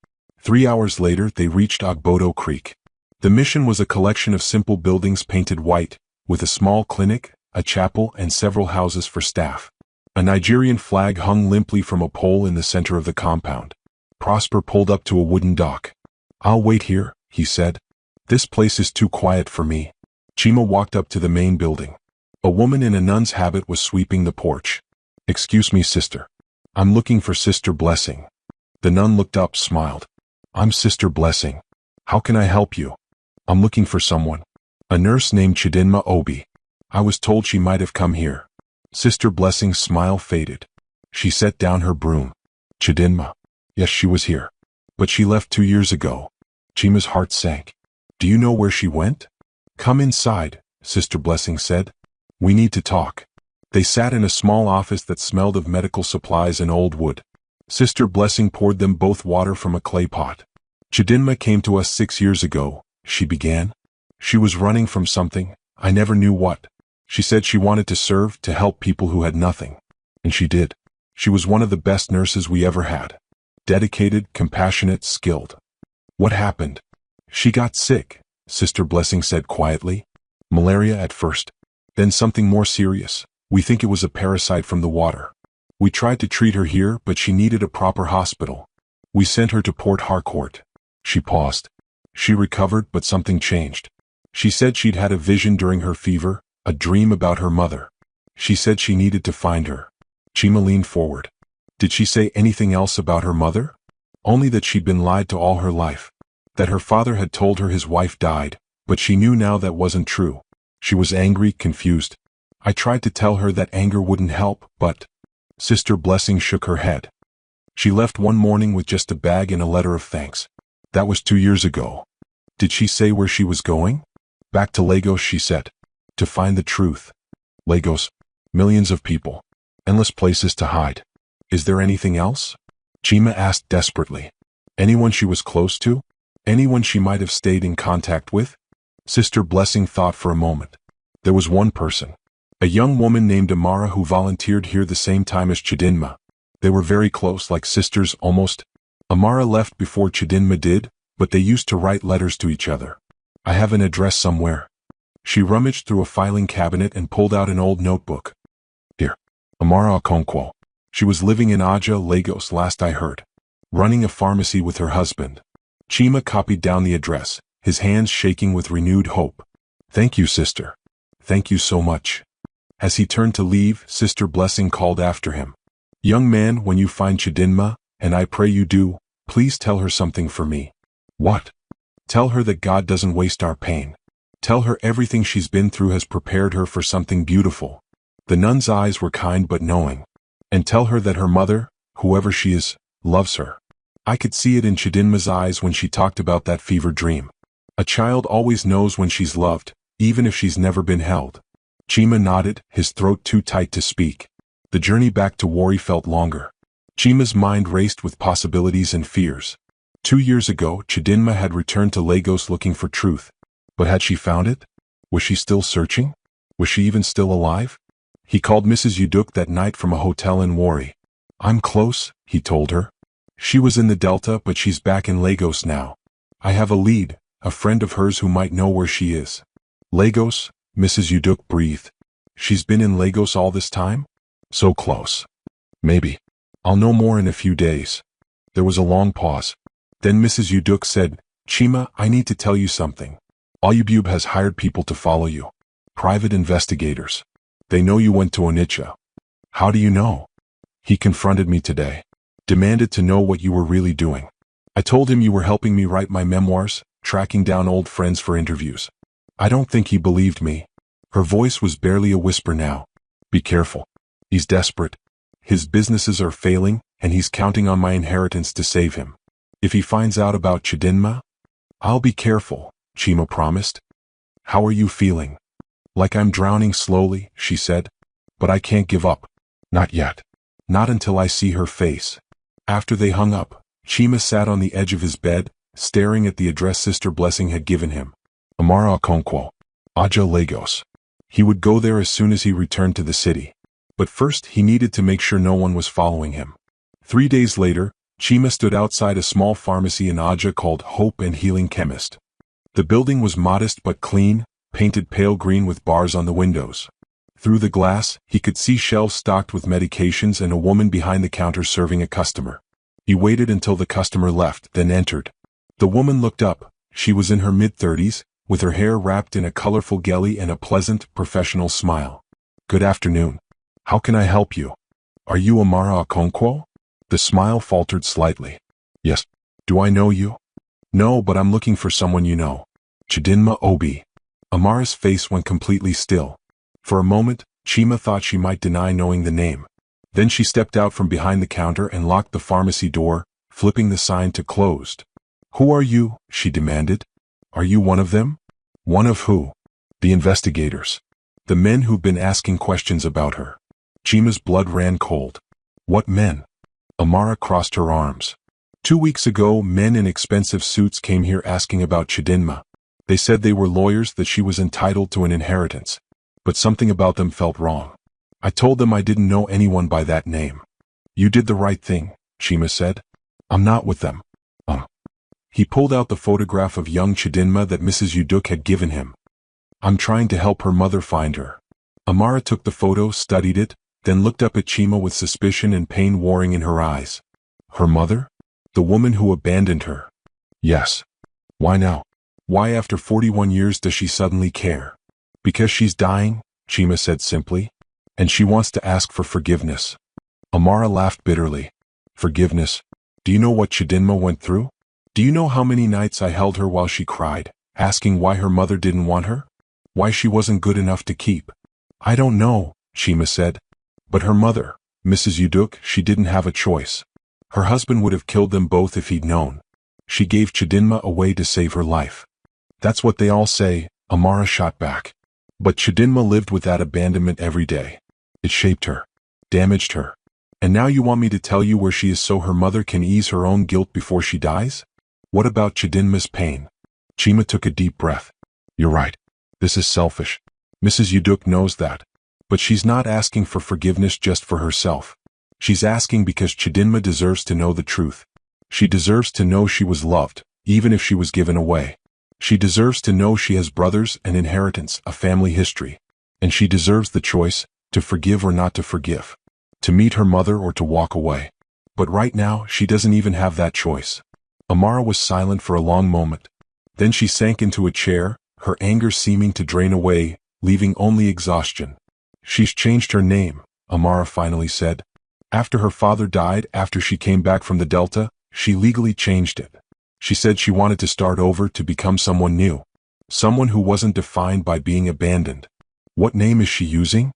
[SPEAKER 1] 3 hours later they reached Ogbodo Creek. The mission was a collection of simple buildings painted white, with a small clinic, a chapel and several houses for staff. A Nigerian flag hung limply from a pole in the center of the compound. Prosper pulled up to a wooden dock. I'll wait here, he said. This place is too quiet for me. Chima walked up to the main building. A woman in a nun's habit was sweeping the porch. Excuse me, sister. I'm looking for Sister Blessing. The nun looked up, smiled. I'm Sister Blessing. How can I help you? I'm looking for someone. A nurse named Chidinma Obi. I was told she might have come here. Sister Blessing's smile faded. She set down her broom. Chidinma. Yes, she was here. But she left 2 years ago. Chima's heart sank. Do you know where she went? Come inside, Sister Blessing said. We need to talk. They sat in a small office that smelled of medical supplies and old wood. Sister Blessing poured them both water from a clay pot. Chidinma came to us 6 years ago, she began. She was running from something, I never knew what. She said she wanted to serve, to help people who had nothing. And she did. She was one of the best nurses we ever had. Dedicated, compassionate, skilled. What happened? She got sick, Sister Blessing said quietly. Malaria at first. Then something more serious. We think it was a parasite from the water. We tried to treat her here, but she needed a proper hospital. We sent her to Port Harcourt. She paused. She recovered, but something changed. She said she'd had a vision during her fever, a dream about her mother. She said she needed to find her. Chima leaned forward. Did she say anything else about her mother? Only that she'd been lied to all her life. That her father had told her his wife died, but she knew now that wasn't true. She was angry, confused. I tried to tell her that anger wouldn't help, but... Sister Blessing shook her head. She left one morning with just a bag and a letter of thanks. That was 2 years ago. Did she say where she was going? Back to Lagos, she said. To find the truth. Lagos. Millions of people. Endless places to hide. Is there anything else? Chima asked desperately. Anyone she was close to? Anyone she might have stayed in contact with? Sister Blessing thought for a moment. There was one person. A young woman named Amara who volunteered here the same time as Chidinma. They were very close, like sisters almost. Amara left before Chidinma did, but they used to write letters to each other. I have an address somewhere. She rummaged through a filing cabinet and pulled out an old notebook. Here. Amara Okonkwo. She was living in Aja, Lagos last I heard. Running a pharmacy with her husband. Chima copied down the address, his hands shaking with renewed hope. Thank you, sister. Thank you so much. As he turned to leave, Sister Blessing called after him. Young man, when you find Chidinma, and I pray you do, please tell her something for me. What? Tell her that God doesn't waste our pain. Tell her everything she's been through has prepared her for something beautiful. The nun's eyes were kind but knowing. And tell her that her mother, whoever she is, loves her. I could see it in Chidinma's eyes when she talked about that fever dream. A child always knows when she's loved, even if she's never been held. Chima nodded, his throat too tight to speak. The journey back to Wari felt longer. Chima's mind raced with possibilities and fears. 2 years ago, Chidinma had returned to Lagos looking for truth. But had she found it? Was she still searching? Was she even still alive? He called Mrs. Uduk that night from a hotel in Wari. I'm close, he told her. She was in the Delta, but she's back in Lagos now. I have a lead, a friend of hers who might know where she is. Lagos, Mrs. Uduk breathed. She's been in Lagos all this time? So close. Maybe. I'll know more in a few days. There was a long pause. Then Mrs. Uduk said, Chima, I need to tell you something. Alubube has hired people to follow you. Private investigators. They know you went to Onitsha. How do you know? He confronted me today. Demanded to know what you were really doing. I told him you were helping me write my memoirs, tracking down old friends for interviews. I don't think he believed me. Her voice was barely a whisper now. Be careful. He's desperate. His businesses are failing, and he's counting on my inheritance to save him. If he finds out about Chidinma, I'll be careful, Chima promised. How are you feeling? Like I'm drowning slowly, she said. But I can't give up. Not yet. Not until I see her face. After they hung up, Chima sat on the edge of his bed, staring at the address Sister Blessing had given him. Amara Okonkwo. Aja, Lagos. He would go there as soon as he returned to the city. But first he needed to make sure no one was following him. 3 days later, Chima stood outside a small pharmacy in Aja called Hope and Healing Chemist. The building was modest but clean, painted pale green with bars on the windows. Through the glass, he could see shelves stocked with medications and a woman behind the counter serving a customer. He waited until the customer left, then entered. The woman looked up. She was in her mid-30s, with her hair wrapped in a colorful gelly and a pleasant, professional smile. Good afternoon. How can I help you? Are you Amara Okonkwo? The smile faltered slightly. Yes. Do I know you? No, but I'm looking for someone you know. Chidinma Obi. Amara's face went completely still. For a moment, Chima thought she might deny knowing the name. Then she stepped out from behind the counter and locked the pharmacy door, flipping the sign to closed. Who are you? She demanded. Are you one of them? One of who? The investigators. The men who've been asking questions about her. Chima's blood ran cold. What men? Amara crossed her arms. 2 weeks ago, men in expensive suits came here asking about Chidinma. They said they were lawyers, that she was entitled to an inheritance. But something about them felt wrong. I told them I didn't know anyone by that name. You did the right thing, Chima said. I'm not with them. He pulled out the photograph of young Chidinma that Mrs. Uduk had given him. I'm trying to help her mother find her. Amara took the photo, studied it, then looked up at Chima with suspicion and pain warring in her eyes. Her mother? The woman who abandoned her. Yes. Why now? Why after 41 years does she suddenly care? Because she's dying, Chima said simply. And she wants to ask for forgiveness. Amara laughed bitterly. Forgiveness? Do you know what Chidinma went through? Do you know how many nights I held her while she cried, asking why her mother didn't want her? Why she wasn't good enough to keep? I don't know, Chima said. But her mother, Mrs. Uduk, she didn't have a choice. Her husband would have killed them both if he'd known. She gave Chidinma away to save her life. That's what they all say, Amara shot back. But Chidinma lived with that abandonment every day. It shaped her, damaged her. And now you want me to tell you where she is so her mother can ease her own guilt before she dies? What about Chidinma's pain? Chima took a deep breath. You're right. This is selfish. Mrs. Uduk knows that. But she's not asking for forgiveness just for herself. She's asking because Chidinma deserves to know the truth. She deserves to know she was loved, even if she was given away. She deserves to know she has brothers, an inheritance, a family history. And she deserves the choice, to forgive or not to forgive. To meet her mother or to walk away. But right now, she doesn't even have that choice. Amara was silent for a long moment. Then she sank into a chair, her anger seeming to drain away, leaving only exhaustion. She's changed her name, Amara finally said. After her father died, after she came back from the Delta, she legally changed it. She said she wanted to start over to become someone new. Someone who wasn't defined by being abandoned. What name is she using?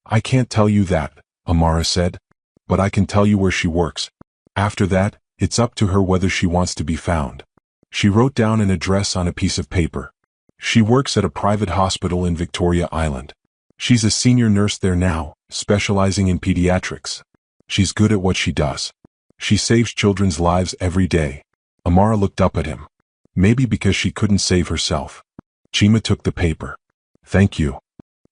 [SPEAKER 1] I can't tell you that, Amara said. But I can tell you where she works. After that, it's up to her whether she wants to be found. She wrote down an address on a piece of paper. She works at a private hospital in Victoria Island. She's a senior nurse there now, specializing in pediatrics. She's good at what she does. She saves children's lives every day. Amara looked up at him. Maybe because she couldn't save herself. Chima took the paper. Thank you.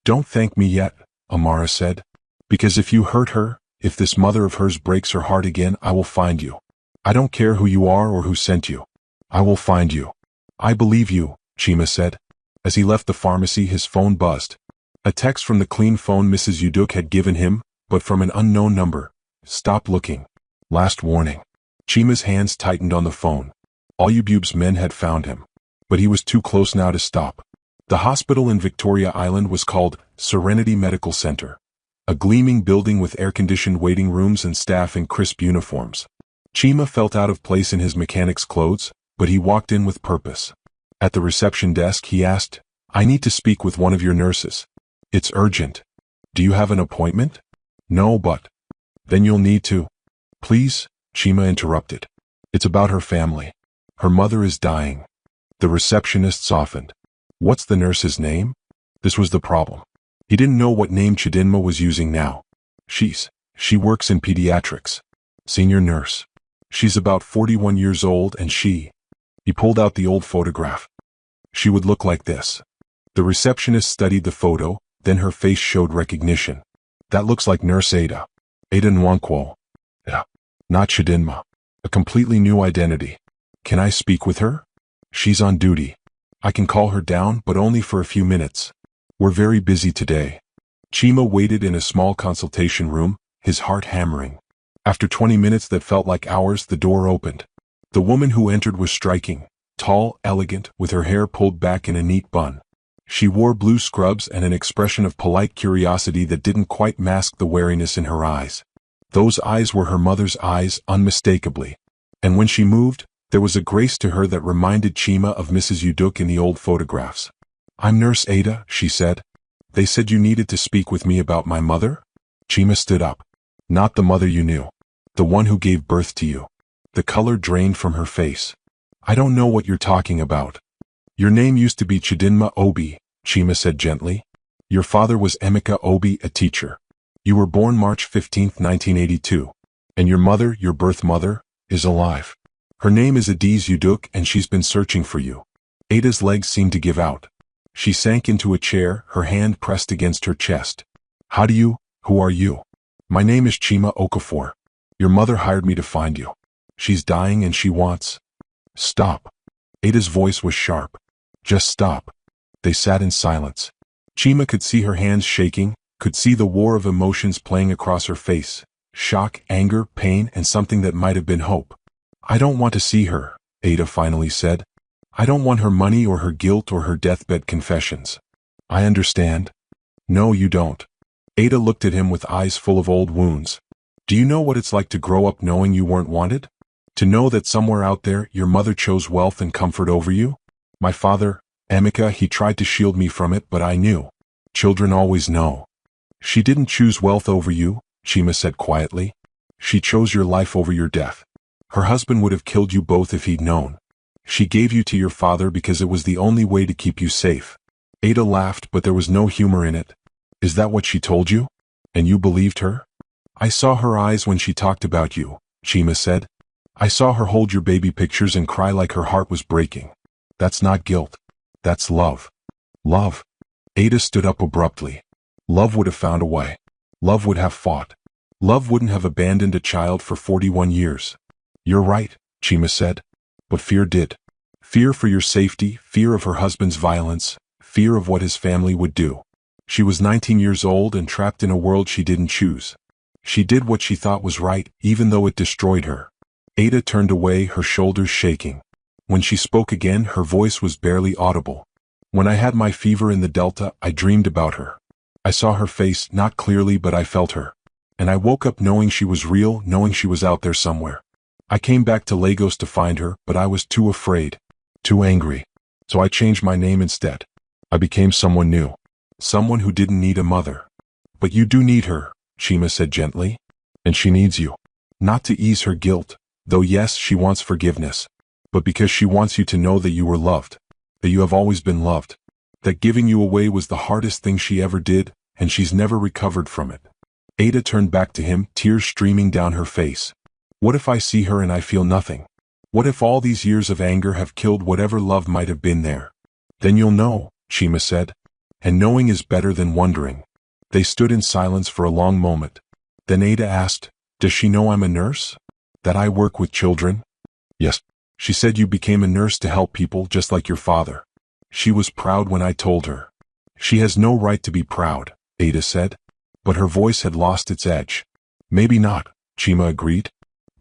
[SPEAKER 1] Don't thank me yet, Amara said. Because if you hurt her, if this mother of hers breaks her heart again, I will find you. I don't care who you are or who sent you. I will find you. I believe you, Chima said. As he left the pharmacy, his phone buzzed. A text from the clean phone Mrs. Uduk had given him, but from an unknown number. Stop looking. Last warning. Chima's hands tightened on the phone. Ayubub's men had found him. But he was too close now to stop. The hospital in Victoria Island was called Serenity Medical Center. A gleaming building with air-conditioned waiting rooms and staff in crisp uniforms. Chima felt out of place in his mechanic's clothes, but he walked in with purpose. At the reception desk he asked, I need to speak with one of your nurses. It's urgent. Do you have an appointment? No, but... Then you'll need to. Please, Chima interrupted. It's about her family. Her mother is dying. The receptionist softened. What's the nurse's name? This was the problem. He didn't know what name Chidinma was using now. She works in pediatrics. Senior nurse. She's about 41 years old and he pulled out the old photograph. She would look like this. The receptionist studied the photo, then her face showed recognition. That looks like Nurse Ada. Ada Nwankwo. Yeah. Not Chidinma. A completely new identity. Can I speak with her? She's on duty. I can call her down, but only for a few minutes. We're very busy today. Chima waited in a small consultation room, his heart hammering. After 20 minutes that felt like hours, the door opened. The woman who entered was striking, tall, elegant, with her hair pulled back in a neat bun. She wore blue scrubs and an expression of polite curiosity that didn't quite mask the wariness in her eyes. Those eyes were her mother's eyes, unmistakably. And when she moved, there was a grace to her that reminded Chima of Mrs. Uduk in the old photographs. I'm Nurse Ada, she said. They said you needed to speak with me about my mother? Chima stood up. Not the mother you knew. The one who gave birth to you. The color drained from her face. I don't know what you're talking about. Your name used to be Chidinma Obi, Chima said gently. Your father was Emeka Obi, a teacher. You were born March 15, 1982. And your mother, your birth mother, is alive. Her name is Adiz Uduk and she's been searching for you. Ada's legs seemed to give out. She sank into a chair, her hand pressed against her chest. Who are you? My name is Chima Okafor. Your mother hired me to find you. She's dying and she wants. Stop. Ada's voice was sharp. Just stop. They sat in silence. Chima could see her hands shaking, could see the war of emotions playing across her face. Shock, anger, pain, and something that might have been hope. I don't want to see her, Ada finally said. I don't want her money or her guilt or her deathbed confessions. I understand. No, you don't. Ada looked at him with eyes full of old wounds. Do you know what it's like to grow up knowing you weren't wanted? To know that somewhere out there your mother chose wealth and comfort over you? My father, Emeka, he tried to shield me from it, but I knew. Children always know. She didn't choose wealth over you, Chima said quietly. She chose your life over your death. Her husband would have killed you both if he'd known. She gave you to your father because it was the only way to keep you safe. Ada laughed, but there was no humor in it. Is that what she told you? And you believed her? I saw her eyes when she talked about you, Chima said. I saw her hold your baby pictures and cry like her heart was breaking. That's not guilt. That's love. Love. Ada stood up abruptly. Love would have found a way. Love would have fought. Love wouldn't have abandoned a child for 41 years. You're right, Chima said. But fear did. Fear for your safety, fear of her husband's violence, fear of what his family would do. She was 19 years old and trapped in a world she didn't choose. She did what she thought was right, even though it destroyed her. Ada turned away, her shoulders shaking. When she spoke again, her voice was barely audible. When I had my fever in the Delta, I dreamed about her. I saw her face, not clearly, but I felt her. And I woke up knowing she was real, knowing she was out there somewhere. I came back to Lagos to find her, but I was too afraid, too angry. So I changed my name instead. I became someone new. Someone who didn't need a mother. But you do need her, Chima said gently. And she needs you. Not to ease her guilt, though yes, she wants forgiveness. But because she wants you to know that you were loved. That you have always been loved. That giving you away was the hardest thing she ever did, and she's never recovered from it. Ada turned back to him, tears streaming down her face. What if I see her and I feel nothing? What if all these years of anger have killed whatever love might have been there? Then you'll know, Chima said. And knowing is better than wondering. They stood in silence for a long moment. Then Ada asked, Does she know I'm a nurse? That I work with children? Yes. She said you became a nurse to help people just like your father. She was proud when I told her. She has no right to be proud, Ada said. But her voice had lost its edge. Maybe not, Chima agreed.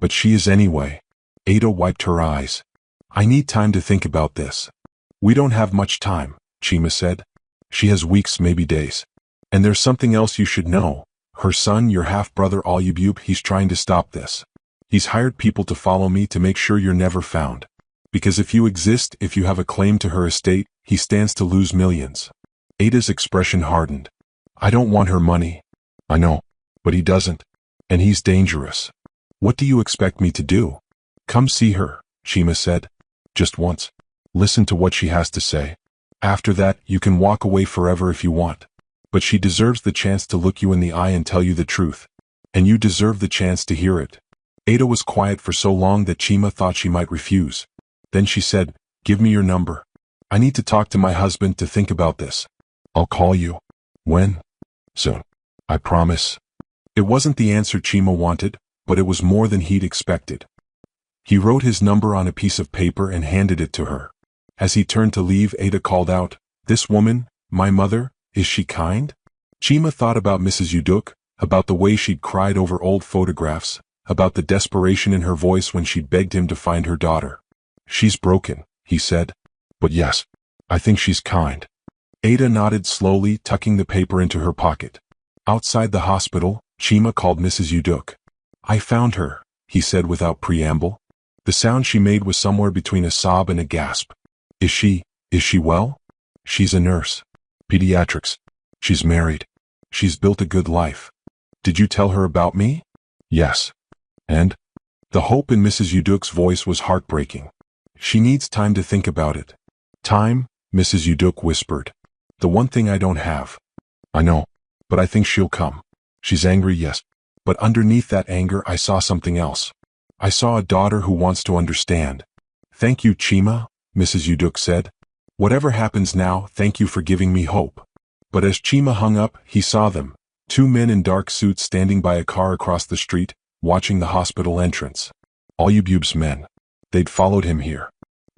[SPEAKER 1] But she is anyway. Ada wiped her eyes. I need time to think about this. We don't have much time, Chima said. She has weeks, maybe days. And there's something else you should know. Her son, your half-brother Olubube, he's trying to stop this. He's hired people to follow me to make sure you're never found. Because if you exist, if you have a claim to her estate, he stands to lose millions. Ada's expression hardened. I don't want her money. I know. But he doesn't. And he's dangerous. What do you expect me to do? Come see her, Chima said. Just once. Listen to what she has to say. After that, you can walk away forever if you want. But she deserves the chance to look you in the eye and tell you the truth. And you deserve the chance to hear it. Ada was quiet for so long that Chima thought she might refuse. Then she said, Give me your number. I need to talk to my husband to think about this. I'll call you. When? Soon. I promise. It wasn't the answer Chima wanted, but it was more than he'd expected. He wrote his number on a piece of paper and handed it to her. As he turned to leave, Ada called out, This woman, my mother, is she kind? Chima thought about Mrs. Uduk, about the way she'd cried over old photographs, about the desperation in her voice when she'd begged him to find her daughter. She's broken, he said. But yes, I think she's kind. Ada nodded slowly, tucking the paper into her pocket. Outside the hospital, Chima called Mrs. Uduk. I found her, he said without preamble. The sound she made was somewhere between a sob and a gasp. Is she well? She's a nurse. Pediatrics. She's married. She's built a good life. Did you tell her about me? Yes. And? The hope in Mrs. Uduk's voice was heartbreaking. She needs time to think about it. Time, Mrs. Uduk whispered. The one thing I don't have. I know, but I think she'll come. She's angry, yes. But underneath that anger I saw something else. I saw a daughter who wants to understand. Thank you, Chima, Mrs. Uduk said. Whatever happens now, thank you for giving me hope. But as Chima hung up, he saw them, two men in dark suits standing by a car across the street, watching the hospital entrance. Olubube's men. They'd followed him here.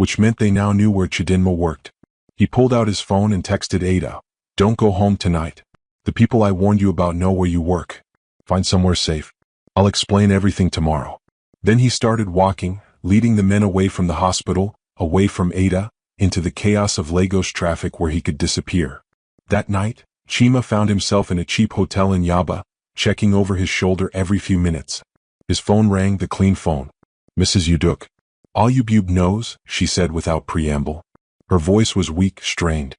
[SPEAKER 1] which meant they now knew where Chidinma worked. He pulled out his phone and texted Ada. Don't go home tonight. The people I warned you about know where you work. Find somewhere safe. I'll explain everything tomorrow. Then he started walking, leading the men away from the hospital, away from Ada, into the chaos of Lagos traffic where he could disappear. That night, Chima found himself in a cheap hotel in Yaba, checking over his shoulder every few minutes. His phone rang, the clean phone. Mrs. Uduk. Ayubub knows, she said without preamble. Her voice was weak, strained.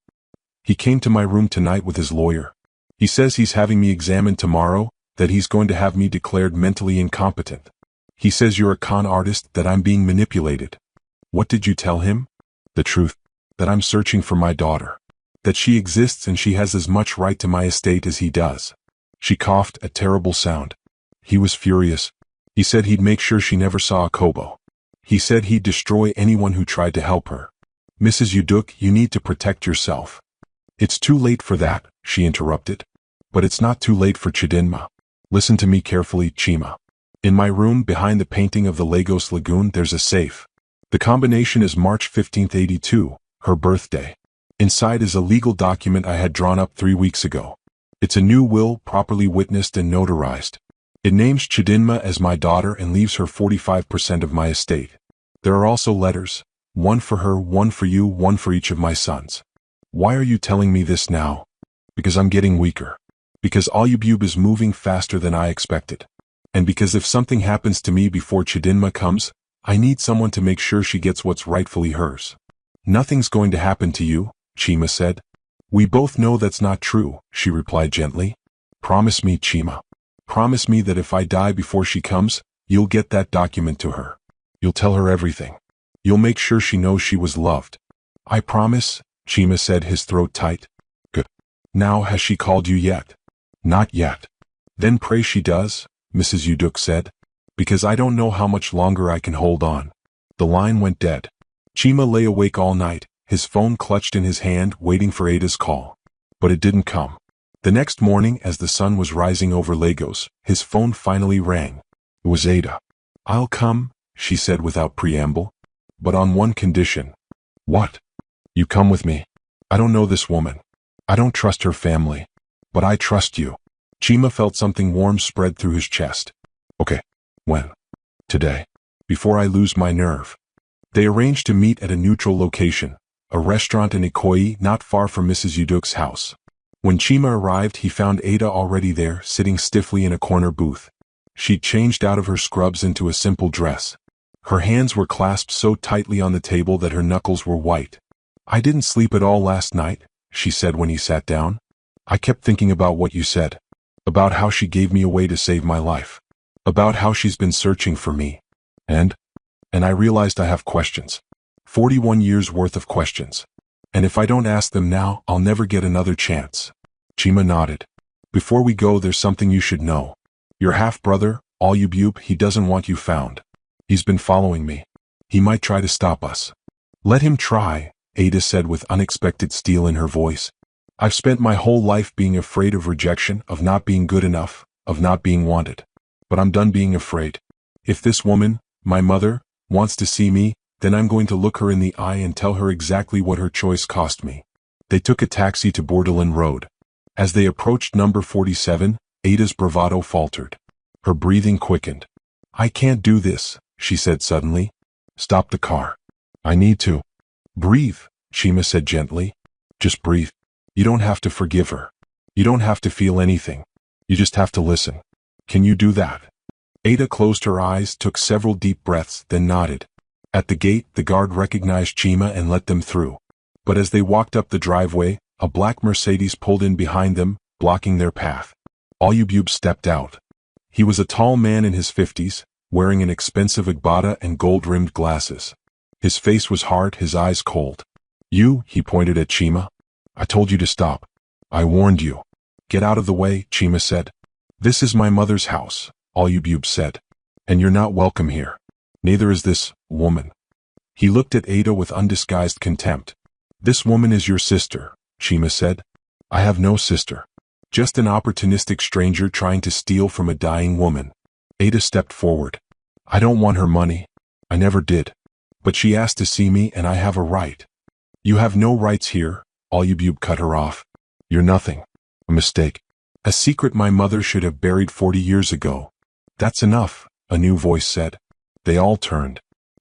[SPEAKER 1] He came to my room tonight with his lawyer. He says he's having me examined tomorrow, that he's going to have me declared mentally incompetent. He says you're a con artist, that I'm being manipulated. What did you tell him? The truth. That I'm searching for my daughter. That she exists and she has as much right to my estate as he does. She coughed, a terrible sound. He was furious. He said he'd make sure she never saw a Kobo. He said he'd destroy anyone who tried to help her. Mrs. Uduk, you need to protect yourself. It's too late for that, she interrupted. But it's not too late for Chidinma. Listen to me carefully, Chima. In my room behind the painting of the Lagos Lagoon there's a safe. The combination is March 15th, 82, her birthday. Inside is a legal document I had drawn up 3 weeks ago. It's a new will, properly witnessed and notarized. It names Chidinma as my daughter and leaves her 45% of my estate. There are also letters, one for her, one for you, one for each of my sons. Why are you telling me this now? Because I'm getting weaker. Because Ayubub is moving faster than I expected. And because if something happens to me before Chidinma comes, I need someone to make sure she gets what's rightfully hers. Nothing's going to happen to you, Chima said. We both know that's not true, she replied gently. Promise me, Chima. Promise me that if I die before she comes, you'll get that document to her. You'll tell her everything. You'll make sure she knows she was loved. I promise, Chima said, his throat tight. Good. Now has she called you yet? Not yet. Then pray she does, Mrs. Uduk said. Because I don't know how much longer I can hold on. The line went dead. Chima lay awake all night, his phone clutched in his hand, waiting for Ada's call. But it didn't come. The next morning, as the sun was rising over Lagos, his phone finally rang. It was Ada. I'll come, she said without preamble. But on one condition. What? You come with me. I don't know this woman. I don't trust her family. But I trust you. Chima felt something warm spread through his chest. Okay. When? Today. Before I lose my nerve. They arranged to meet at a neutral location, a restaurant in Ikoyi not far from Mrs. Uduk's house. When Chima arrived, he found Ada already there, sitting stiffly in a corner booth. She'd changed out of her scrubs into a simple dress. Her hands were clasped so tightly on the table that her knuckles were white. I didn't sleep at all last night, she said when he sat down. I kept thinking about what you said. About how she gave me away to save my life. About how she's been searching for me. And I realized I have questions. 41 years worth of questions. And if I don't ask them now, I'll never get another chance. Chima nodded. Before we go, there's something you should know. Your half-brother, Ayubub, he doesn't want you found. He's been following me. He might try to stop us. Let him try, Ada said with unexpected steel in her voice. I've spent my whole life being afraid of rejection, of not being good enough, of not being wanted. But I'm done being afraid. If this woman, my mother, wants to see me, then I'm going to look her in the eye and tell her exactly what her choice cost me. They took a taxi to Bordelin Road. As they approached number 47, Ada's bravado faltered. Her breathing quickened. I can't do this, she said suddenly. Stop the car. I need to. Breathe, Chima said gently. Just breathe. You don't have to forgive her. You don't have to feel anything. You just have to listen. Can you do that? Ada closed her eyes, took several deep breaths, then nodded. At the gate, the guard recognized Chima and let them through. But as they walked up the driveway, a black Mercedes pulled in behind them, blocking their path. Ayubub stepped out. He was a tall man in his 50s, wearing an expensive agbada and gold-rimmed glasses. His face was hard, his eyes cold. You, he pointed at Chima. I told you to stop. I warned you. Get out of the way, Chima said. This is my mother's house, Ayubub said. And you're not welcome here. Neither is this woman. He looked at Ada with undisguised contempt. This woman is your sister, Chima said. I have no sister. Just an opportunistic stranger trying to steal from a dying woman. Ada stepped forward. I don't want her money. I never did. But she asked to see me and I have a right. You have no rights here, Alubub cut her off. You're nothing. A mistake. A secret my mother should have buried 40 years ago. That's enough, a new voice said. They all turned.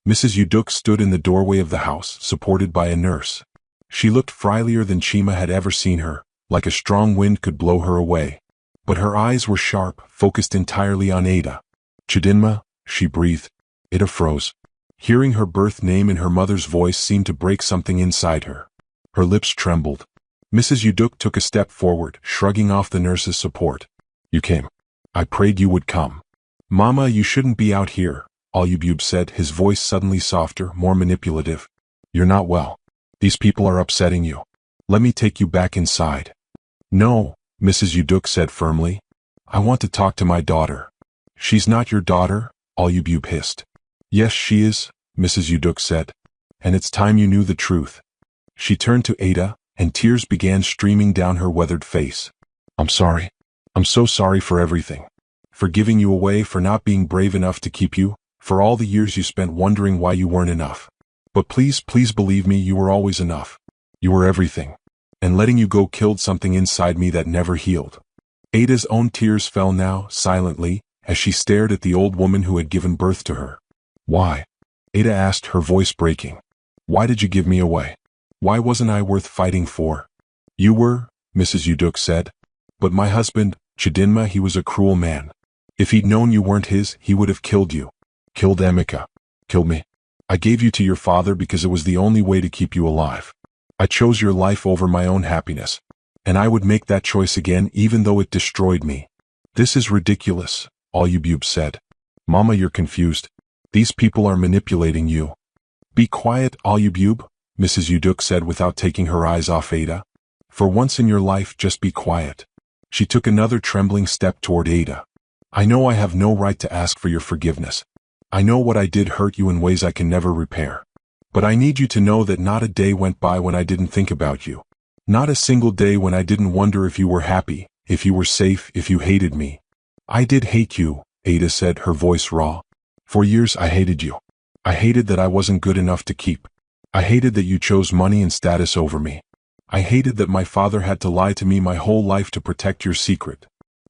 [SPEAKER 1] Mrs. Uduk stood in the doorway of the house, supported by a nurse. She looked friendlier than Chima had ever seen her, like a strong wind could blow her away. But her eyes were sharp, focused entirely on Ada. Chidinma, she breathed. Ada froze. Hearing her birth name in her mother's voice seemed to break something inside her. Her lips trembled. Mrs. Uduk took a step forward, shrugging off the nurse's support. You came. I prayed you would come. Mama, you shouldn't be out here, Alubub said, his voice suddenly softer, more manipulative. You're not well. These people are upsetting you. Let me take you back inside. No, Mrs. Uduk said firmly. I want to talk to my daughter. She's not your daughter, Alubub hissed. Yes, she is, Mrs. Uduk said. And it's time you knew the truth. She turned to Ada, and tears began streaming down her weathered face. I'm sorry. I'm so sorry for everything. For giving you away, for not being brave enough to keep you, for all the years you spent wondering why you weren't enough. But please believe me, you were always enough. You were everything. And letting you go killed something inside me that never healed. Ada's own tears fell now, silently, as she stared at the old woman who had given birth to her. Why? Ada asked, her voice breaking. Why did you give me away? Why wasn't I worth fighting for? You were, Mrs. Uduk said. But my husband, Chidinma, he was a cruel man. If he'd known you weren't his, he would have killed you. Killed Emeka. Killed me. I gave you to your father because it was the only way to keep you alive. I chose your life over my own happiness. And I would make that choice again even though it destroyed me. This is ridiculous, Alubub said. Mama, you're confused. These people are manipulating you. Be quiet, Alubub, Mrs. Uduk said without taking her eyes off Ada. For once in your life, just be quiet. She took another trembling step toward Ada. I know I have no right to ask for your forgiveness. I know what I did hurt you in ways I can never repair. But I need you to know that not a day went by when I didn't think about you. Not a single day when I didn't wonder if you were happy, if you were safe, if you hated me. I did hate you, Ada said, her voice raw. For years I hated you. I hated that I wasn't good enough to keep. I hated that you chose money and status over me. I hated that my father had to lie to me my whole life to protect your secret.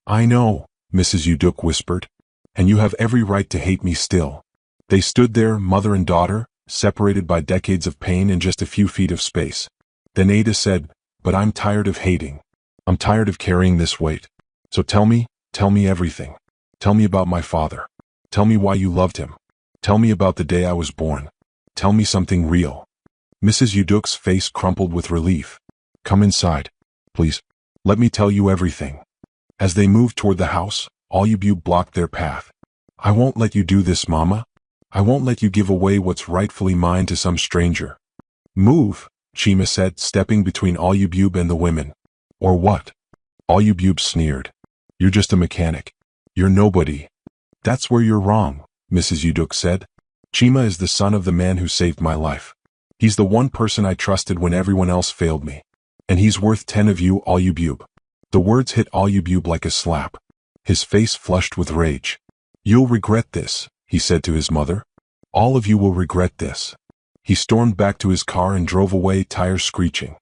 [SPEAKER 1] I know, Mrs. Uduk whispered. And you have every right to hate me still. They stood there, mother and daughter, separated by decades of pain and just a few feet of space. Then Ada said, but I'm tired of hating. I'm tired of carrying this weight. So tell me everything. Tell me about my father. Tell me why you loved him. Tell me about the day I was born. Tell me something real. Mrs. Uduk's face crumpled with relief. Come inside, please. Let me tell you everything. As they moved toward the house, Alubub blocked their path. I won't let you do this, Mama. I won't let you give away what's rightfully mine to some stranger. Move, Chima said, stepping between Alubub and the women. Or what? Alubub sneered. You're just a mechanic. You're nobody. That's where you're wrong, Mrs. Uduk said. Chima is the son of the man who saved my life. He's the one person I trusted when everyone else failed me. And he's worth 10 of you, Alubub. The words hit Alubub like a slap. His face flushed with rage. You'll regret this, he said to his mother. All of you will regret this. He stormed back to his car and drove away, tires screeching.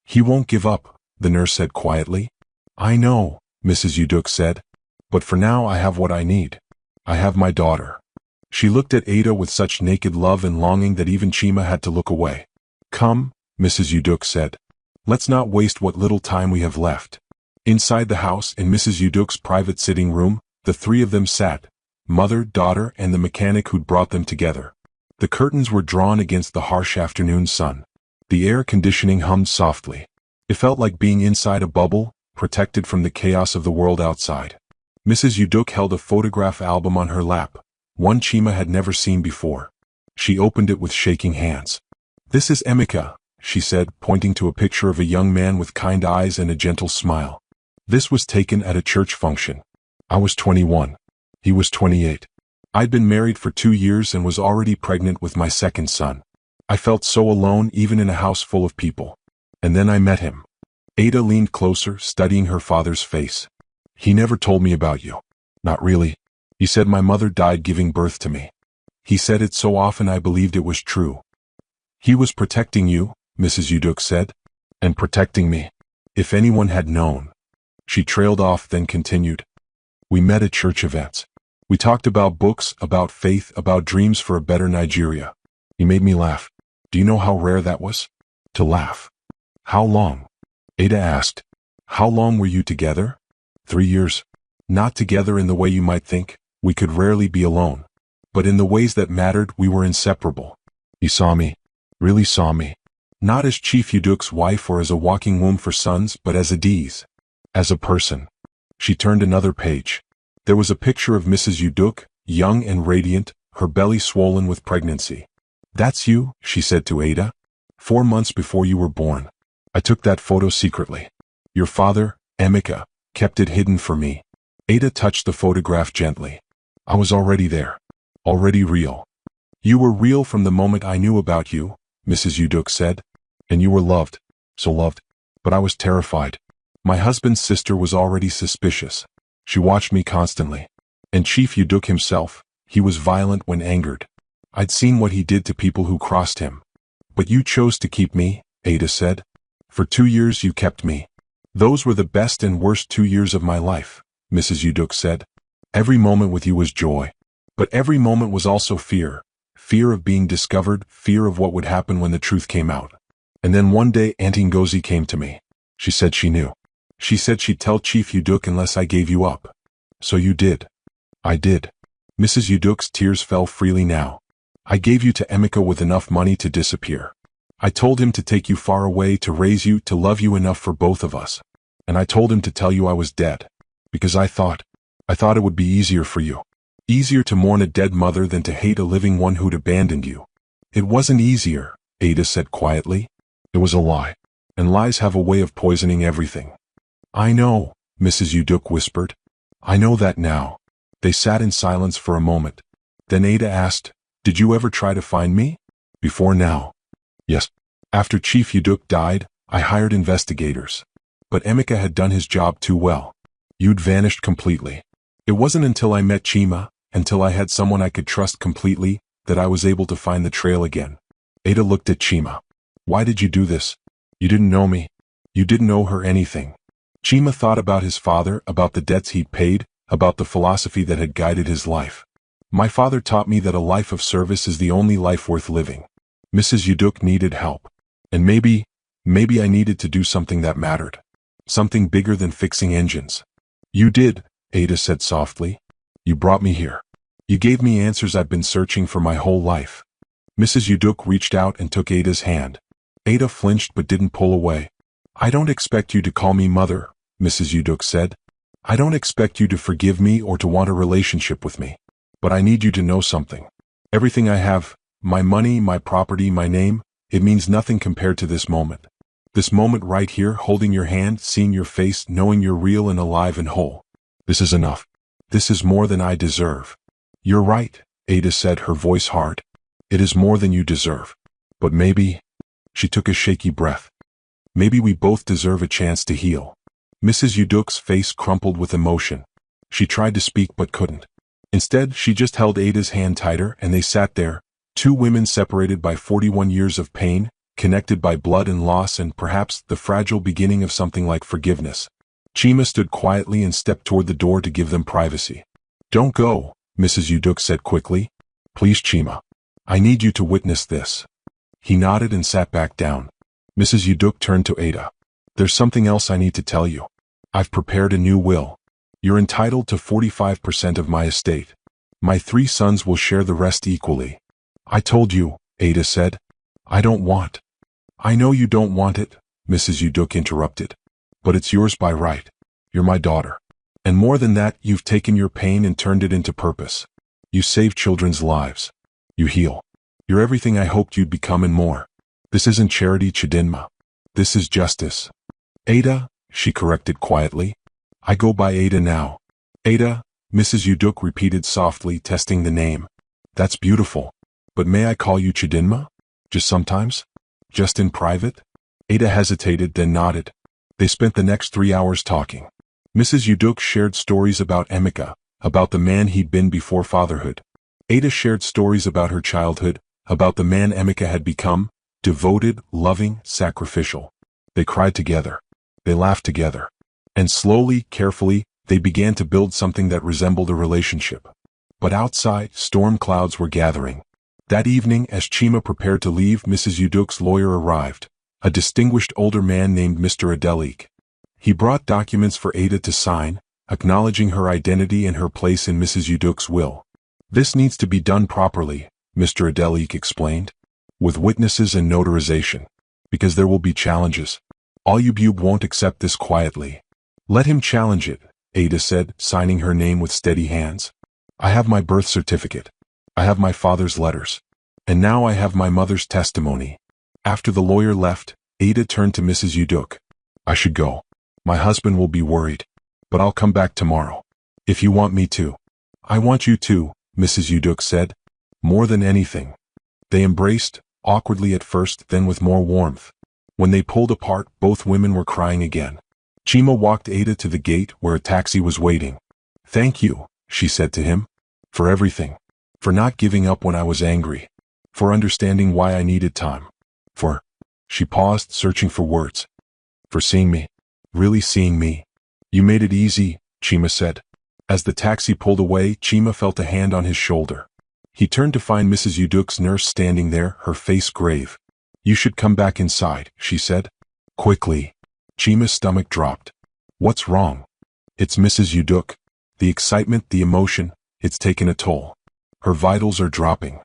[SPEAKER 1] He won't give up, the nurse said quietly. I know, Mrs. Uduk said. But for now I have what I need. I have my daughter. She looked at Ada with such naked love and longing that even Chima had to look away. Come, Mrs. Uduk said. Let's not waste what little time we have left. Inside the house, in Mrs. Uduk's private sitting room, the three of them sat, mother, daughter, and the mechanic who'd brought them together. The curtains were drawn against the harsh afternoon sun. The air conditioning hummed softly. It felt like being inside a bubble, protected from the chaos of the world outside. Mrs. Uduk held a photograph album on her lap, one Chima had never seen before. She opened it with shaking hands. This is Emeka, she said, pointing to a picture of a young man with kind eyes and a gentle smile. This was taken at a church function. I was 21. He was 28. I'd been married for 2 years and was already pregnant with my second son. I felt so alone even in a house full of people. And then I met him. Ada leaned closer, studying her father's face. He never told me about you. Not really. He said my mother died giving birth to me. He said it so often I believed it was true. He was protecting you, Mrs. Uduk said. And protecting me. If anyone had known. She trailed off, then continued. We met at church events. We talked about books, about faith, about dreams for a better Nigeria. He made me laugh. Do you know how rare that was? To laugh. How long? Ada asked. How long were you together? 3 years. Not together in the way you might think. We could rarely be alone. But in the ways that mattered, we were inseparable. He saw me. Really saw me. Not as Chief Uduk's wife or as a walking womb for sons, but as a D's. As a person. She turned another page. There was a picture of Mrs. Uduk, young and radiant, her belly swollen with pregnancy. That's you, she said to Ada. 4 months before you were born. I took that photo secretly. Your father, Emeka, kept it hidden for me. Ada touched the photograph gently. I was already there. Already real. You were real from the moment I knew about you, Mrs. Uduk said. And you were loved. So loved. But I was terrified. My husband's sister was already suspicious. She watched me constantly. And Chief Uduk himself, he was violent when angered. I'd seen what he did to people who crossed him. But you chose to keep me, Ada said. For 2 years you kept me. Those were the best and worst 2 years of my life, Mrs. Uduk said. Every moment with you was joy. But every moment was also fear. Fear of being discovered, fear of what would happen when the truth came out. And then one day Auntie Ngozi came to me. She said she knew. She said she'd tell Chief Uduk unless I gave you up. So you did. I did. Mrs. Uduk's tears fell freely now. I gave you to Emeka with enough money to disappear. I told him to take you far away, to raise you, to love you enough for both of us. And I told him to tell you I was dead. Because I thought it would be easier for you. Easier to mourn a dead mother than to hate a living one who'd abandoned you. It wasn't easier, Ada said quietly. It was a lie. And lies have a way of poisoning everything. I know, Mrs. Uduk whispered. I know that now. They sat in silence for a moment. Then Ada asked, Did you ever try to find me? Before now. Yes. After Chief Uduk died, I hired investigators. But Emeka had done his job too well. You'd vanished completely. It wasn't until I met Chima, until I had someone I could trust completely, that I was able to find the trail again. Ada looked at Chima. Why did you do this? You didn't know me. You didn't owe her anything. Chima thought about his father, about the debts he'd paid, about the philosophy that had guided his life. My father taught me that a life of service is the only life worth living. Mrs. Uduk needed help. And maybe I needed to do something that mattered. Something bigger than fixing engines. You did, Ada said softly. You brought me here. You gave me answers I've been searching for my whole life. Mrs. Uduk reached out and took Ada's hand. Ada flinched but didn't pull away. I don't expect you to call me mother, Mrs. Uduk said. I don't expect you to forgive me or to want a relationship with me. But I need you to know something. Everything I have, my money, my property, my name, it means nothing compared to this moment. This moment right here, holding your hand, seeing your face, knowing you're real and alive and whole. This is enough. This is more than I deserve. You're right, Ada said, her voice hard. It is more than you deserve. But maybe, she took a shaky breath. Maybe we both deserve a chance to heal. Mrs. Uduk's face crumpled with emotion. She tried to speak but couldn't. Instead, she just held Ada's hand tighter and they sat there, 2 women separated by 41 years of pain, connected by blood and loss and perhaps the fragile beginning of something like forgiveness. Chima stood quietly and stepped toward the door to give them privacy. Don't go, Mrs. Uduk said quickly. Please, Chima. I need you to witness this. He nodded and sat back down. Mrs. Uduk turned to Ada. There's something else I need to tell you. I've prepared a new will. You're entitled to 45% of my estate. My 3 sons will share the rest equally. I told you, Ada said. I don't want. I know you don't want it, Mrs. Uduk interrupted. But it's yours by right. You're my daughter. And more than that, you've taken your pain and turned it into purpose. You save children's lives. You heal. You're everything I hoped you'd become and more. This isn't charity, Chidinma. This is justice. Ada, she corrected quietly. I go by Ada now. Ada, Mrs. Uduk repeated softly, testing the name. That's beautiful. But may I call you Chidinma? Just sometimes? Just in private? Ada hesitated, then nodded. They spent the next 3 hours talking. Mrs. Uduk shared stories about Emeka, about the man he'd been before fatherhood. Ada shared stories about her childhood, about the man Emeka had become, devoted, loving, sacrificial. They cried together. They laughed together. And slowly, carefully, they began to build something that resembled a relationship. But outside, storm clouds were gathering. That evening, as Chima prepared to leave, Mrs. Uduk's lawyer arrived, a distinguished older man named Mr. Adelik. He brought documents for Ada to sign, acknowledging her identity and her place in Mrs. Uduk's will. This needs to be done properly, Mr. Adelik explained, with witnesses and notarization, because there will be challenges. Ayubub won't accept this quietly. Let him challenge it, Ada said, signing her name with steady hands. I have my birth certificate. I have my father's letters. And now I have my mother's testimony. After the lawyer left, Ada turned to Mrs. Uduk. I should go. My husband will be worried. But I'll come back tomorrow. If you want me to. I want you to, Mrs. Uduk said. More than anything. They embraced, awkwardly at first, then with more warmth. When they pulled apart, both women were crying again. Chima walked Ada to the gate where a taxi was waiting. Thank you, she said to him. For everything. For not giving up when I was angry. For understanding why I needed time. For... She paused, searching for words. For seeing me. Really seeing me. You made it easy, Chima said. As the taxi pulled away, Chima felt a hand on his shoulder. He turned to find Mrs. Uduk's nurse standing there, her face grave. You should come back inside, she said. Quickly. Chima's stomach dropped. What's wrong? It's Mrs. Uduk. The excitement, the emotion, it's taken a toll. Her vitals are dropping.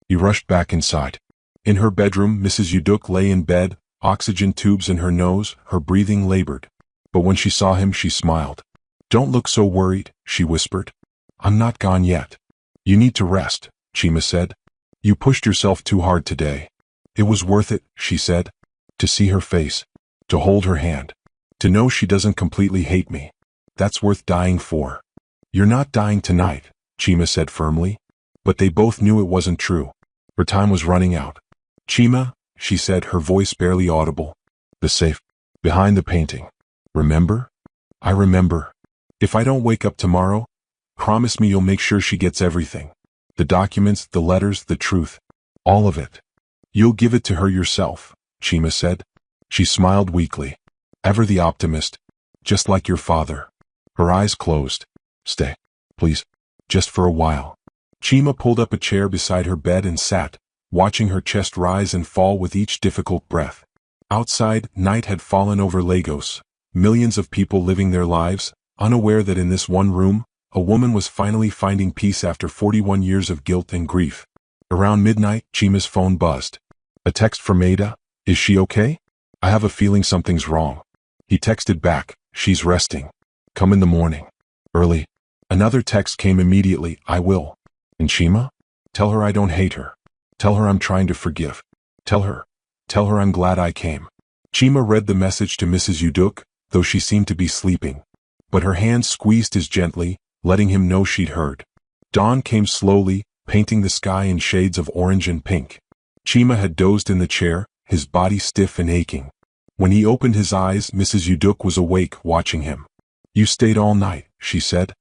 [SPEAKER 1] He rushed back inside. In her bedroom, Mrs. Uduk lay in bed, oxygen tubes in her nose, her breathing labored. But when she saw him, she smiled. Don't look so worried, she whispered. I'm not gone yet. You need to rest, Chima said. You pushed yourself too hard today. It was worth it, she said. To see her face. To hold her hand. To know she doesn't completely hate me. That's worth dying for. You're not dying tonight, Chima said firmly. But they both knew it wasn't true. Her time was running out. Chima, she said, her voice barely audible. The safe. Behind the painting. Remember? I remember. If I don't wake up tomorrow, promise me you'll make sure she gets everything. The documents, the letters, the truth. All of it. You'll give it to her yourself, Chima said. She smiled weakly. Ever the optimist. Just like your father. Her eyes closed. Stay. Please. Just for a while. Chima pulled up a chair beside her bed and sat, watching her chest rise and fall with each difficult breath. Outside, night had fallen over Lagos. Millions of people living their lives, unaware that in this one room, a woman was finally finding peace after 41 years of guilt and grief. Around midnight, Chima's phone buzzed. A text from Ada. Is she okay? I have a feeling something's wrong. He texted back. She's resting. Come in the morning. Early. Another text came immediately. I will. And Chima? Tell her I don't hate her. Tell her I'm trying to forgive. Tell her I'm glad I came. Chima read the message to Mrs. Uduk, though she seemed to be sleeping. But her hand squeezed his gently, letting him know she'd heard. Dawn came slowly, painting the sky in shades of orange and pink. Chima had dozed in the chair, his body stiff and aching. When he opened his eyes, Mrs. Uduk was awake, watching him. You stayed all night, she said.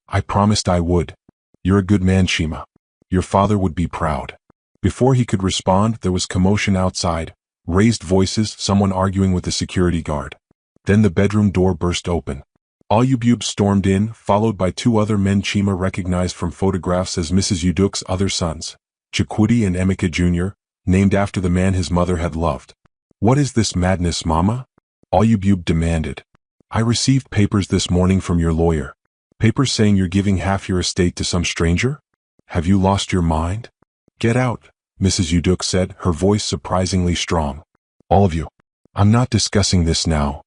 [SPEAKER 1] I promised I would. You're a good man, Chima. Your father would be proud. Before he could respond, there was commotion outside, raised voices, someone arguing with the security guard. Then the bedroom door burst open. Ayubub stormed in, followed by two other men Chima recognized from photographs as Mrs. Uduk's other sons, Chikwudi and Emeka Jr., named after the man his mother had loved. What is this madness, Mama? Ayubub demanded. I received papers this morning from your lawyer. Papers saying you're giving half your estate to some stranger? Have you lost your mind? Get out, Mrs. Uduk said, her voice surprisingly strong. All of you. I'm not discussing this now.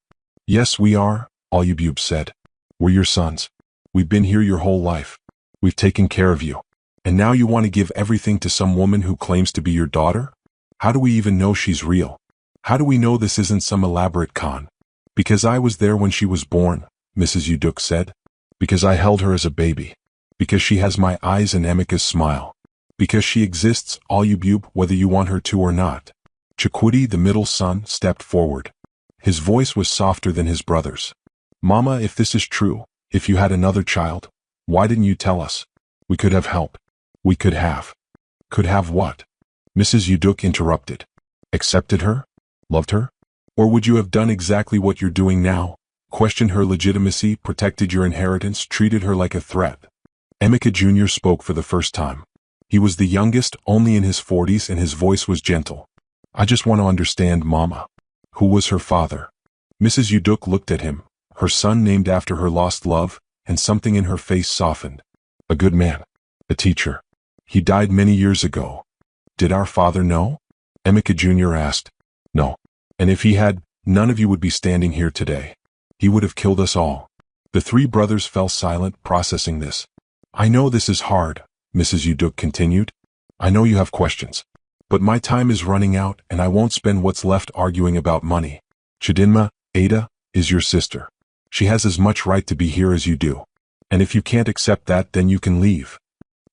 [SPEAKER 1] Yes, we are, Ayubub said. We're your sons. We've been here your whole life. We've taken care of you. And now you want to give everything to some woman who claims to be your daughter? How do we even know she's real? How do we know this isn't some elaborate con? Because I was there when she was born, Mrs. Uduk said. Because I held her as a baby. Because she has my eyes and Emeka's smile. Because she exists, Ayubub, whether you want her to or not. Chikwudi, the middle son, stepped forward. His voice was softer than his brother's. Mama, if this is true, if you had another child, why didn't you tell us? We could have helped. We could have. Could have what? Mrs. Uduk interrupted. Accepted her? Loved her? Or would you have done exactly what you're doing now? Questioned her legitimacy, protected your inheritance, treated her like a threat. Emeka Jr. spoke for the first time. He was the youngest, only in his 40s, and his voice was gentle. I just want to understand, Mama. Who was her father? Mrs. Uduk looked at him, her son named after her lost love, and something in her face softened. A good man. A teacher. He died many years ago. Did our father know? Emeka Jr. asked. No. And if he had, none of you would be standing here today. He would have killed us all. The three brothers fell silent, processing this. I know this is hard, Mrs. Uduk continued. I know you have questions. But my time is running out, and I won't spend what's left arguing about money. Chidinma, Ada, is your sister. She has as much right to be here as you do. And if you can't accept that, then you can leave.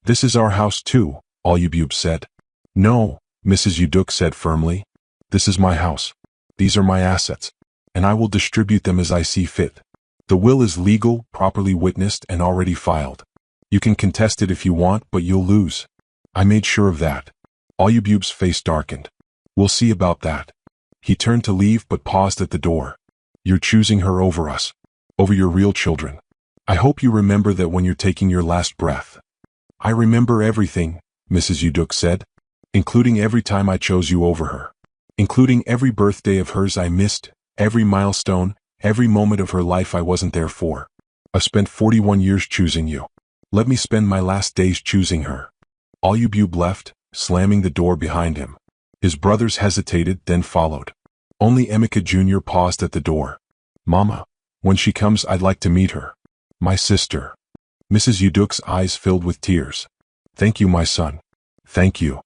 [SPEAKER 1] This is our house too, Olyubub said. No, Mrs. Uduk said firmly. This is my house. These are my assets. And I will distribute them as I see fit. The will is legal, properly witnessed, and already filed. You can contest it if you want, but you'll lose. I made sure of that. Olyubub's face darkened. We'll see about that. He turned to leave but paused at the door. You're choosing her over us. Over your real children. I hope you remember that when you're taking your last breath. I remember everything, Mrs. Uduk said. Including every time I chose you over her. Including every birthday of hers I missed, every milestone, every moment of her life I wasn't there for. I've spent 41 years choosing you. Let me spend my last days choosing her. Olyubub left, slamming the door behind him. His brothers hesitated, then followed. Only Emeka Jr. paused at the door. Mama, when she comes I'd like to meet her. My sister. Mrs. Uduk's eyes filled with tears. Thank you, my son. Thank you.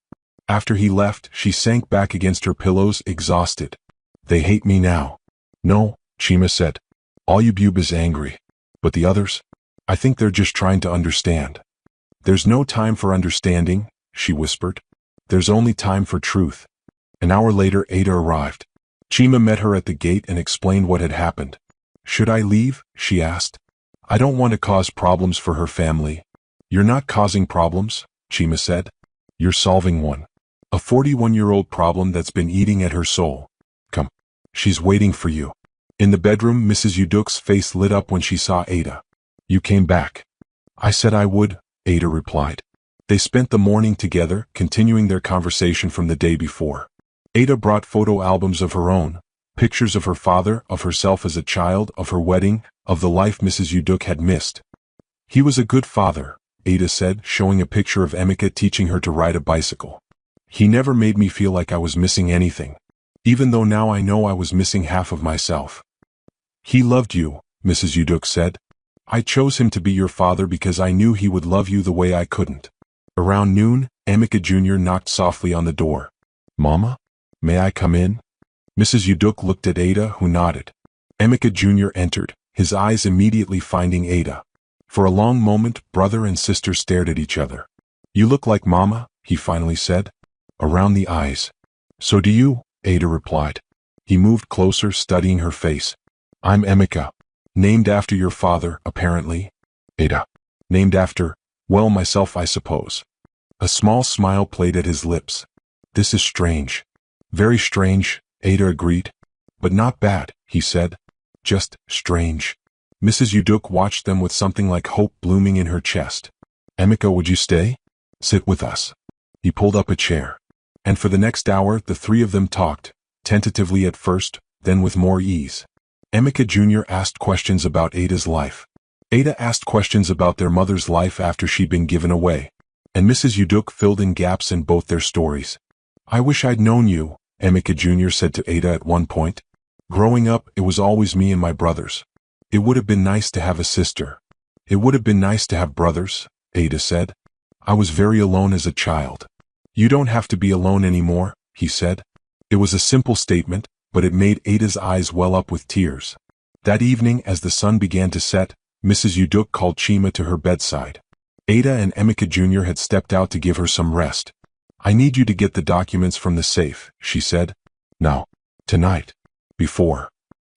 [SPEAKER 1] After he left, she sank back against her pillows, exhausted. They hate me now. No, Chima said. Olyubub is angry. But the others? I think they're just trying to understand. There's no time for understanding, she whispered. There's only time for truth. An hour later, Ada arrived. Chima met her at the gate and explained what had happened. Should I leave? She asked. I don't want to cause problems for her family. You're not causing problems, Chima said. You're solving one. A 41-year-old problem that's been eating at her soul. Come. She's waiting for you. In the bedroom, Mrs. Uduk's face lit up when she saw Ada. You came back. I said I would, Ada replied. They spent the morning together, continuing their conversation from the day before. Ada brought photo albums of her own, pictures of her father, of herself as a child, of her wedding, of the life Mrs. Uduk had missed. He was a good father, Ada said, showing a picture of Emeka teaching her to ride a bicycle. He never made me feel like I was missing anything, even though now I know I was missing half of myself. He loved you, Mrs. Uduk said. I chose him to be your father because I knew he would love you the way I couldn't. Around noon, Emeka Jr. knocked softly on the door. Mama? May I come in? Mrs. Uduk looked at Ada, who nodded. Emeka Jr. entered, his eyes immediately finding Ada. For a long moment, brother and sister stared at each other. You look like Mama, he finally said. Around the eyes. So do you, Ada replied. He moved closer, studying her face. I'm Emeka. Named after your father, apparently. Ada. Named after, well, myself, I suppose. A small smile played at his lips. This is strange. Very strange, Ada agreed. But not bad, he said. Just strange. Mrs. Uduk watched them with something like hope blooming in her chest. Emeka, would you stay? Sit with us. He pulled up a chair. And for the next hour, the three of them talked, tentatively at first, then with more ease. Emeka Jr. asked questions about Ada's life. Ada asked questions about their mother's life after she'd been given away. And Mrs. Uduk filled in gaps in both their stories. I wish I'd known you, Emeka Jr. said to Ada at one point. Growing up, it was always me and my brothers. It would have been nice to have a sister. It would have been nice to have brothers, Ada said. I was very alone as a child. You don't have to be alone anymore, he said. It was a simple statement, but it made Ada's eyes well up with tears. That evening, as the sun began to set, Mrs. Uduk called Chima to her bedside. Ada and Emeka Jr. had stepped out to give her some rest. I need you to get the documents from the safe, she said. Now. Tonight. Before.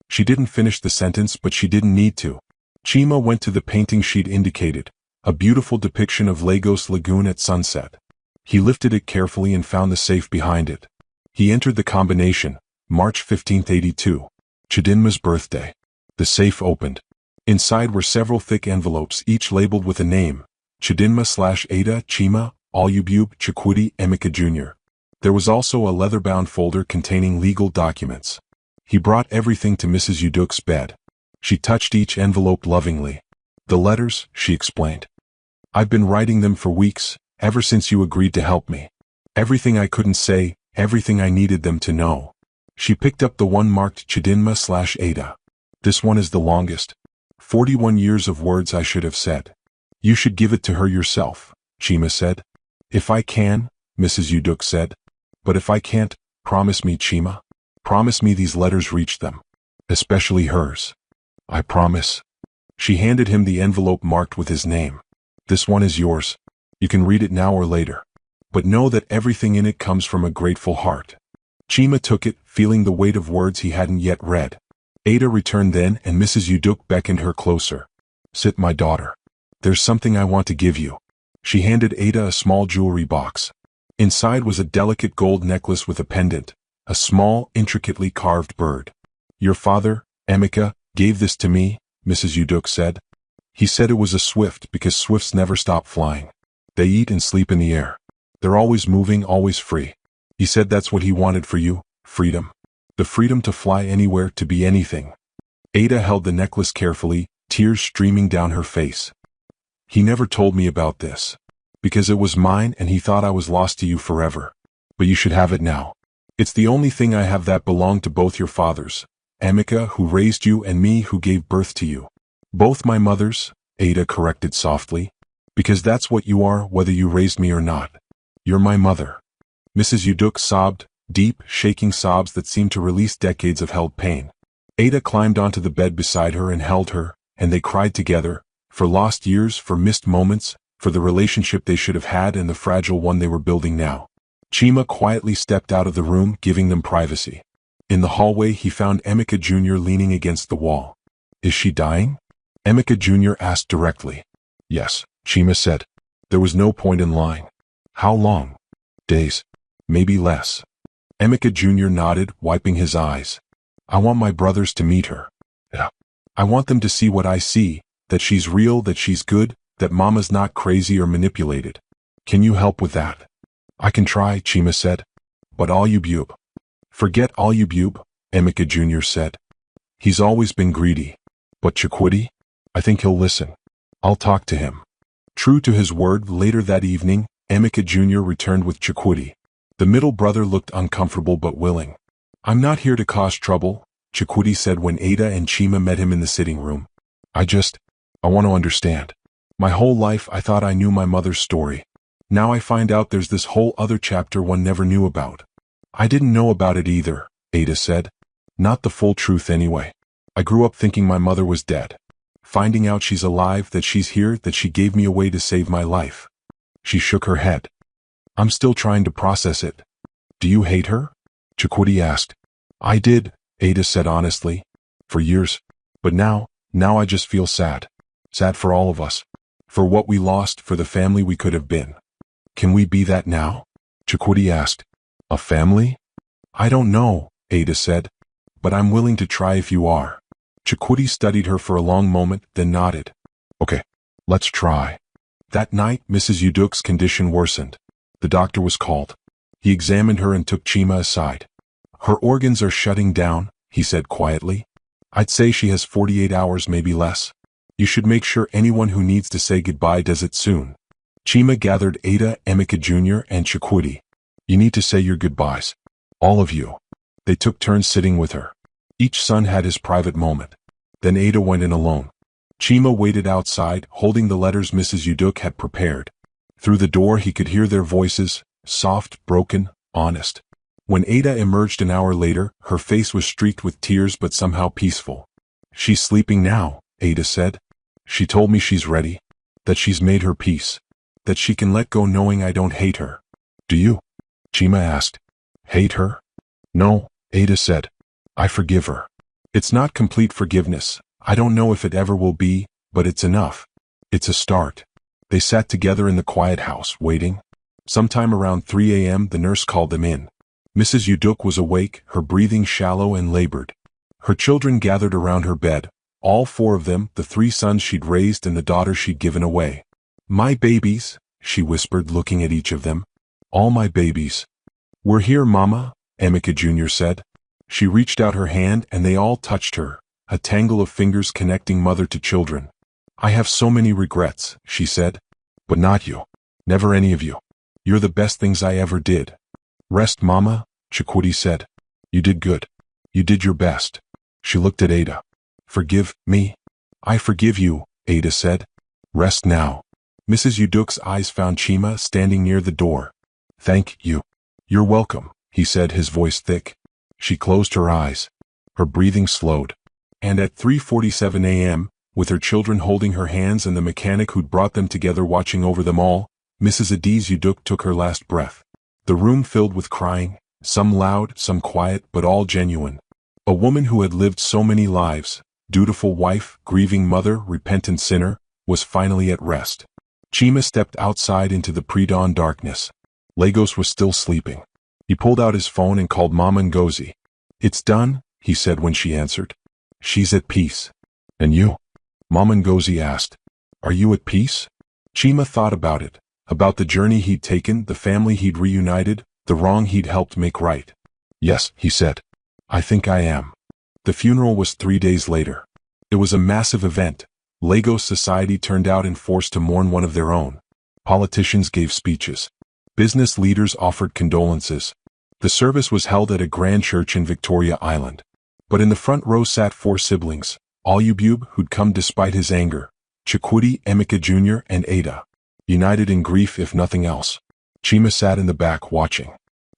[SPEAKER 1] She didn't finish the sentence, but she didn't need to. Chima went to the painting she'd indicated, a beautiful depiction of Lagos Lagoon at sunset. He lifted it carefully and found the safe behind it. He entered the combination, March 15, 82. Chidinma's birthday. The safe opened. Inside were several thick envelopes, each labeled with a name: Chidinma/Ada, Chima, Olubube, Chikwudi, Emeka Jr. There was also a leather-bound folder containing legal documents. He brought everything to Mrs. Uduk's bed. She touched each envelope lovingly. "The letters," she explained. "I've been writing them for weeks, ever since you agreed to help me. Everything I couldn't say, everything I needed them to know." She picked up the one marked Chidinma/Ada. "This one is the longest. 41 years of words I should have said." "You should give it to her yourself," Chima said. "If I can," Mrs. Uduk said. "But if I can't, promise me, Chima. Promise me these letters reach them. Especially hers." "I promise." She handed him the envelope marked with his name. "This one is yours. You can read it now or later. But know that everything in it comes from a grateful heart." Chima took it, feeling the weight of words he hadn't yet read. Ada returned then, and Mrs. Uduk beckoned her closer. "Sit, my daughter. There's something I want to give you." She handed Ada a small jewelry box. Inside was a delicate gold necklace with a pendant, a small, intricately carved bird. "Your father, Emeka, gave this to me," Mrs. Uduk said. "He said it was a swift because swifts never stop flying. They eat and sleep in the air. They're always moving, always free. He said that's what he wanted for you, freedom. The freedom to fly anywhere, to be anything." Ada held the necklace carefully, tears streaming down her face. "He never told me about this. Because it was mine and he thought I was lost to you forever. But you should have it now. It's the only thing I have that belonged to both your fathers, Emeka who raised you and me who gave birth to you. Both my mothers," Ada corrected softly. "Because that's what you are whether you raised me or not. You're my mother." Mrs. Uduk sobbed, deep, shaking sobs that seemed to release decades of held pain. Ada climbed onto the bed beside her and held her, and they cried together, for lost years, for missed moments, for the relationship they should have had and the fragile one they were building now. Chima quietly stepped out of the room, giving them privacy. In the hallway he found Emeka Jr. leaning against the wall. "Is she dying?" Emeka Jr. asked directly. "Yes," Chima said. "There was no point in lying." "How long?" "Days. Maybe less." Emeka Jr. nodded, wiping his eyes. "I want my brothers to meet her. Yeah. I want them to see what I see, that she's real, that she's good, that Mama's not crazy or manipulated. Can you help with that?" "I can try," Chima said. "But Olubube." "Forget Olubube," Emeka Jr. said. "He's always been greedy. But Chikwudi? I think he'll listen. I'll talk to him." True to his word, later that evening, Emeka Jr. returned with Chikwudi. The middle brother looked uncomfortable but willing. "I'm not here to cause trouble," Chikwudi said when Ada and Chima met him in the sitting room. I want to understand. My whole life I thought I knew my mother's story. Now I find out there's this whole other chapter one never knew about." "I didn't know about it either," Ada said. "Not the full truth anyway. I grew up thinking my mother was dead. Finding out she's alive, that she's here, that she gave me away to save my life." She shook her head. "I'm still trying to process it." "Do you hate her?" Chikwudi asked. "I did," Ada said honestly. "For years. But now I just feel sad. Sad for all of us. For what we lost, for the family we could have been." "Can we be that now?" Chikwudi asked. "A family?" "I don't know," Ada said. "But I'm willing to try if you are." Chikwudi studied her for a long moment, then nodded. "Okay, let's try." That night, Mrs. Uduk's condition worsened. The doctor was called. He examined her and took Chima aside. "Her organs are shutting down," he said quietly. "I'd say she has 48 hours, maybe less. You should make sure anyone who needs to say goodbye does it soon." Chima gathered Ada, Emeka Jr., and Chikwudi. "You need to say your goodbyes. All of you." They took turns sitting with her. Each son had his private moment. Then Ada went in alone. Chima waited outside, holding the letters Mrs. Uduk had prepared. Through the door he could hear their voices, soft, broken, honest. When Ada emerged an hour later, her face was streaked with tears but somehow peaceful. "She's sleeping now," Ada said. "She told me she's ready, that she's made her peace, that she can let go knowing I don't hate her." "Do you?" Chima asked. "Hate her?" "No," Ada said. "I forgive her. It's not complete forgiveness. I don't know if it ever will be, but it's enough. It's a start." They sat together in the quiet house, waiting. Sometime around 3 a.m. the nurse called them in. Mrs. Uduk was awake, her breathing shallow and labored. Her children gathered around her bed, all four of them, the three sons she'd raised and the daughter she'd given away. "My babies," she whispered, looking at each of them. "All my babies." "We're here, Mama," Emeka Jr. said. She reached out her hand and they all touched her, a tangle of fingers connecting mother to children. "I have so many regrets," she said. "But not you. Never any of you. You're the best things I ever did." "Rest, Mama," Chikwudi said. "You did good. You did your best." She looked at Ada. "Forgive me?" "I forgive you," Ada said. "Rest now." Mrs. Uduk's eyes found Chima standing near the door. "Thank you." "You're welcome," he said, his voice thick. She closed her eyes. Her breathing slowed. And at 3:47 a.m., with her children holding her hands and the mechanic who'd brought them together watching over them all, Mrs. Adiz Uduk took her last breath. The room filled with crying, some loud, some quiet, but all genuine. A woman who had lived so many lives, dutiful wife, grieving mother, repentant sinner, was finally at rest. Chima stepped outside into the pre-dawn darkness. Lagos was still sleeping. He pulled out his phone and called Mama Ngozi. "It's done," he said when she answered. "She's at peace." "And you?" Mama Ngozi asked. "Are you at peace?" Chima thought about it, about the journey he'd taken, the family he'd reunited, the wrong he'd helped make right. "Yes," he said. "I think I am." The funeral was 3 days later. It was a massive event. Lagos society turned out in force to mourn one of their own. Politicians gave speeches. Business leaders offered condolences. The service was held at a grand church in Victoria Island. But in the front row sat 4 siblings, Olubube, who'd come despite his anger, Chikwudi, Emeka Jr., and Ada, united in grief if nothing else. Chima sat in the back watching.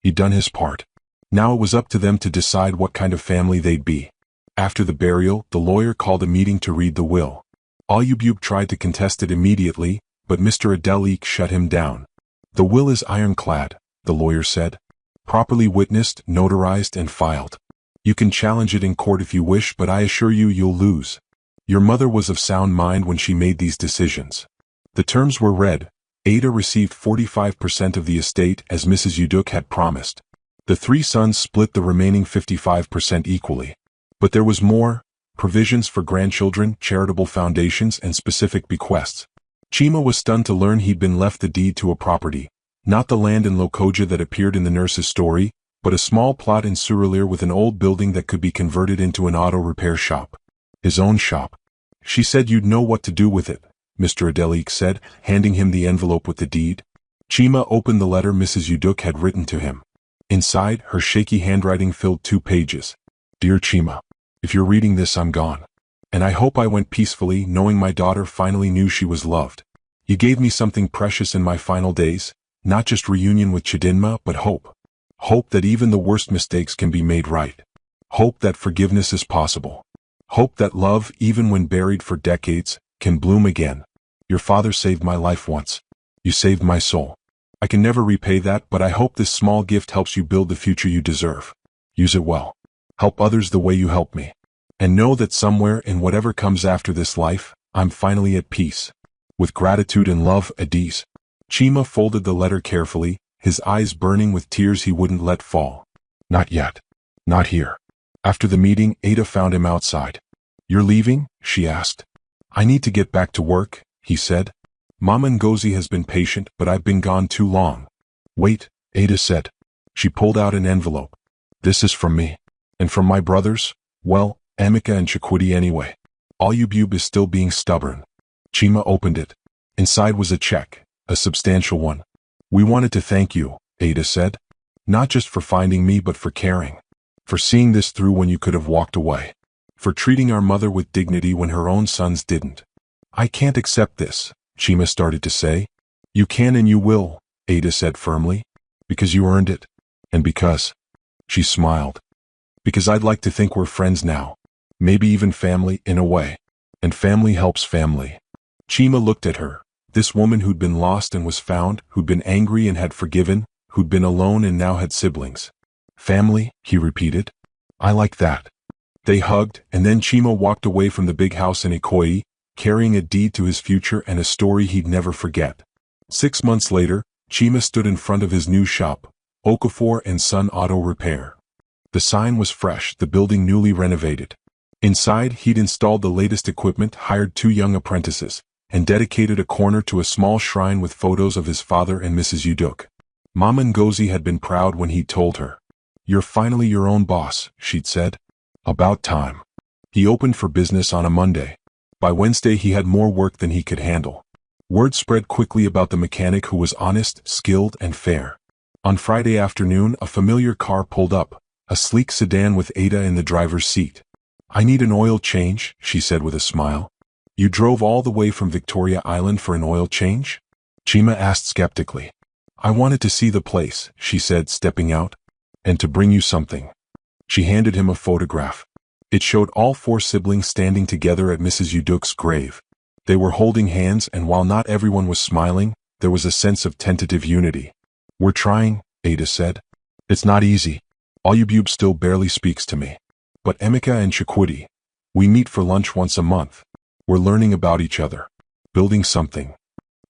[SPEAKER 1] He'd done his part. Now it was up to them to decide what kind of family they'd be. After the burial, the lawyer called a meeting to read the will. Olubube tried to contest it immediately, but Mr. Adelik shut him down. "The will is ironclad," the lawyer said. "Properly witnessed, notarized, and filed. You can challenge it in court if you wish, but I assure you you'll lose. Your mother was of sound mind when she made these decisions." The terms were read. Ada received 45% of the estate as Mrs. Uduk had promised. The 3 sons split the remaining 55% equally. But there was more: provisions for grandchildren, charitable foundations, and specific bequests. Chima was stunned to learn he'd been left the deed to a property, not the land in Lokoja that appeared in the nurse's story, but a small plot in Surulere with an old building that could be converted into an auto repair shop. His own shop. "She said you'd know what to do with it," Mr. Adelik said, handing him the envelope with the deed. Chima opened the letter Mrs. Uduk had written to him. Inside, her shaky handwriting filled 2 pages. "Dear Chima, if you're reading this, I'm gone. And I hope I went peacefully, knowing my daughter finally knew she was loved. You gave me something precious in my final days, not just reunion with Chidinma, but hope. Hope that even the worst mistakes can be made right. Hope that forgiveness is possible. Hope that love, even when buried for decades, can bloom again. Your father saved my life once. You saved my soul. I can never repay that, but I hope this small gift helps you build the future you deserve. Use it well. Help others the way you help me. And know that somewhere in whatever comes after this life, I'm finally at peace. With gratitude and love, Adiz." Chima folded the letter carefully, his eyes burning with tears he wouldn't let fall. "Not yet. Not here." After the meeting, Ada found him outside. "You're leaving?" she asked. "I need to get back to work," he said. "Mama Ngozi has been patient, but I've been gone too long." "Wait," Ada said. She pulled out an envelope. "This is from me. And from my brothers, well, Emeka and Chikwudi anyway. Olubube is still being stubborn." Chima opened it. Inside was a check, a substantial one. "We wanted to thank you," Ada said. "Not just for finding me, but for caring. For seeing this through when you could have walked away. For treating our mother with dignity when her own sons didn't." "I can't accept this," Chima started to say. "You can and you will," Ada said firmly. "Because you earned it. And because—" She smiled. "Because I'd like to think we're friends now. Maybe even family, in a way. And family helps family." Chima looked at her. This woman who'd been lost and was found, who'd been angry and had forgiven, who'd been alone and now had siblings. "Family," he repeated. "I like that." They hugged, and then Chima walked away from the big house in Ikoyi, carrying a deed to his future and a story he'd never forget. 6 months later, Chima stood in front of his new shop, Okafor and Son Auto Repair. The sign was fresh, the building newly renovated. Inside, he'd installed the latest equipment, hired 2 young apprentices, and dedicated a corner to a small shrine with photos of his father and Mrs. Uduk. Mama Ngozi had been proud when he'd told her. "You're finally your own boss," she'd said. About time. He opened for business on a Monday. By Wednesday he had more work than he could handle. Word spread quickly about the mechanic who was honest, skilled, and fair. On Friday afternoon a familiar car pulled up, a sleek sedan with Ada in the driver's seat. "I need an oil change," she said with a smile. "You drove all the way from Victoria Island for an oil change?" Chima asked skeptically. "I wanted to see the place," she said, stepping out. "And to bring you something." She handed him a photograph. It showed all 4 siblings standing together at Mrs. Uduk's grave. They were holding hands, and while not everyone was smiling, there was a sense of tentative unity. "We're trying," Ada said. "It's not easy. Ayubub still barely speaks to me. But Emeka and Chikwudi, we meet for lunch once a month. We're learning about each other. Building something."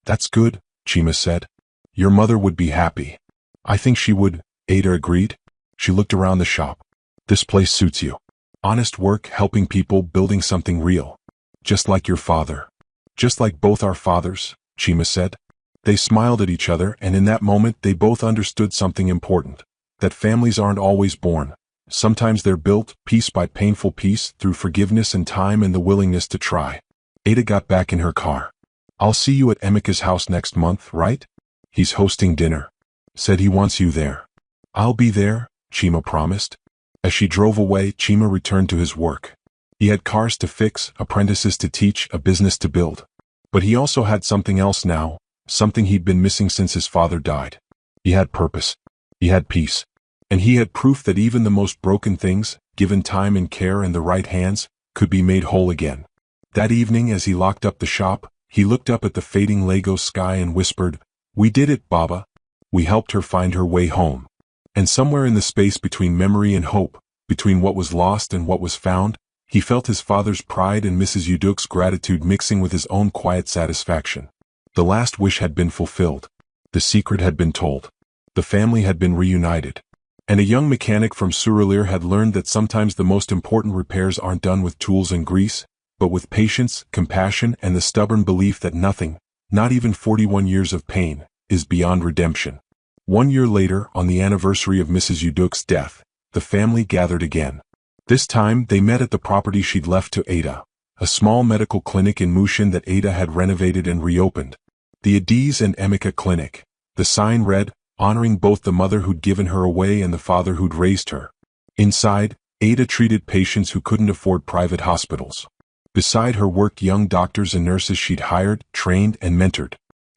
[SPEAKER 1] "That's good," Chima said. "Your mother would be happy." "I think she would," Ada agreed. She looked around the shop. "This place suits you. Honest work, helping people, building something real. Just like your father." "Just like both our fathers," Chima said. They smiled at each other, and in that moment they both understood something important. That families aren't always born. Sometimes they're built, piece by painful piece, through forgiveness and time and the willingness to try. Ada got back in her car. "I'll see you at Emeka's house next month, right? He's hosting dinner. Said he wants you there." "I'll be there," Chima promised. As she drove away, Chima returned to his work. He had cars to fix, apprentices to teach, a business to build. But he also had something else now, something he'd been missing since his father died. He had purpose. He had peace. And he had proof that even the most broken things, given time and care and the right hands, could be made whole again. That evening as he locked up the shop, he looked up at the fading Lagos sky and whispered, "We did it, Baba. We helped her find her way home." And somewhere in the space between memory and hope, between what was lost and what was found, he felt his father's pride and Mrs. Uduk's gratitude mixing with his own quiet satisfaction. The last wish had been fulfilled. The secret had been told. The family had been reunited. And a young mechanic from Surulere had learned that sometimes the most important repairs aren't done with tools and grease, but with patience, compassion, and the stubborn belief that nothing, not even 41 years of pain, is beyond redemption. 1 year later, on the anniversary of Mrs. Uduk's death, the family gathered again. This time, they met at the property she'd left to Ada, a small medical clinic in Mushin that Ada had renovated and reopened. The Adiz and Emeka Clinic. The sign read, honoring both the mother who'd given her away and the father who'd raised her. Inside, Ada treated patients who couldn't afford private hospitals. Beside her worked young doctors and nurses she'd hired, trained, and mentored.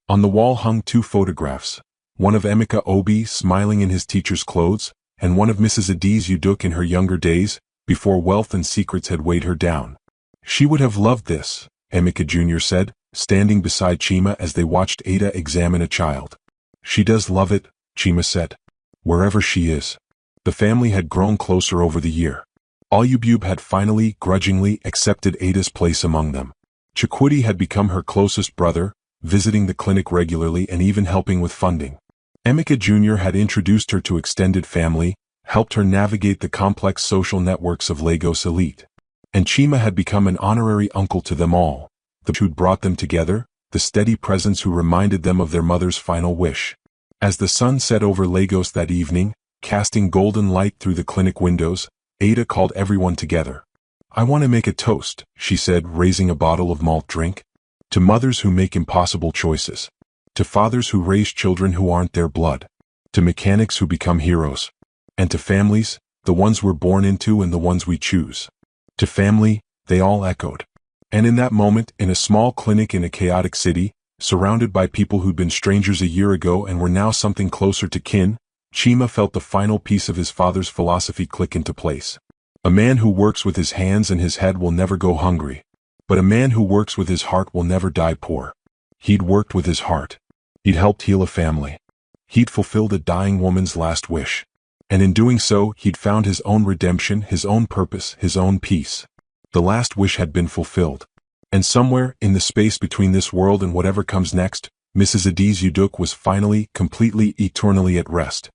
[SPEAKER 1] On the wall hung 2 photographs, one of Emeka Obi smiling in his teacher's clothes, and one of Mrs. Adiz Uduk in her younger days, before wealth and secrets had weighed her down. "She would have loved this," Emeka Jr. said, standing beside Chima as they watched Ada examine a child. "She does love it," Chima said. "Wherever she is." The family had grown closer over the year. Ayubub had finally, grudgingly, accepted Ada's place among them. Chikwudi had become her closest brother, visiting the clinic regularly and even helping with funding. Emeka Jr. had introduced her to extended family, helped her navigate the complex social networks of Lagos elite. And Chima had become an honorary uncle to them all, the who'd brought them together, the steady presence who reminded them of their mother's final wish. As the sun set over Lagos that evening, casting golden light through the clinic windows, Ada called everyone together. "I want to make a toast," she said, raising a bottle of malt drink. "To mothers who make impossible choices. To fathers who raise children who aren't their blood. To mechanics who become heroes. And to families, the ones we're born into and the ones we choose." To family, they all echoed. And in that moment, in a small clinic in a chaotic city, surrounded by people who'd been strangers a year ago and were now something closer to kin, Chima felt the final piece of his father's philosophy click into place. A man who works with his hands and his head will never go hungry. But a man who works with his heart will never die poor. He'd worked with his heart. He'd helped heal a family. He'd fulfilled a dying woman's last wish. And in doing so, he'd found his own redemption, his own purpose, his own peace. The last wish had been fulfilled. And somewhere, in the space between this world and whatever comes next, Mrs. Adiz Uduk was finally, completely, eternally at rest.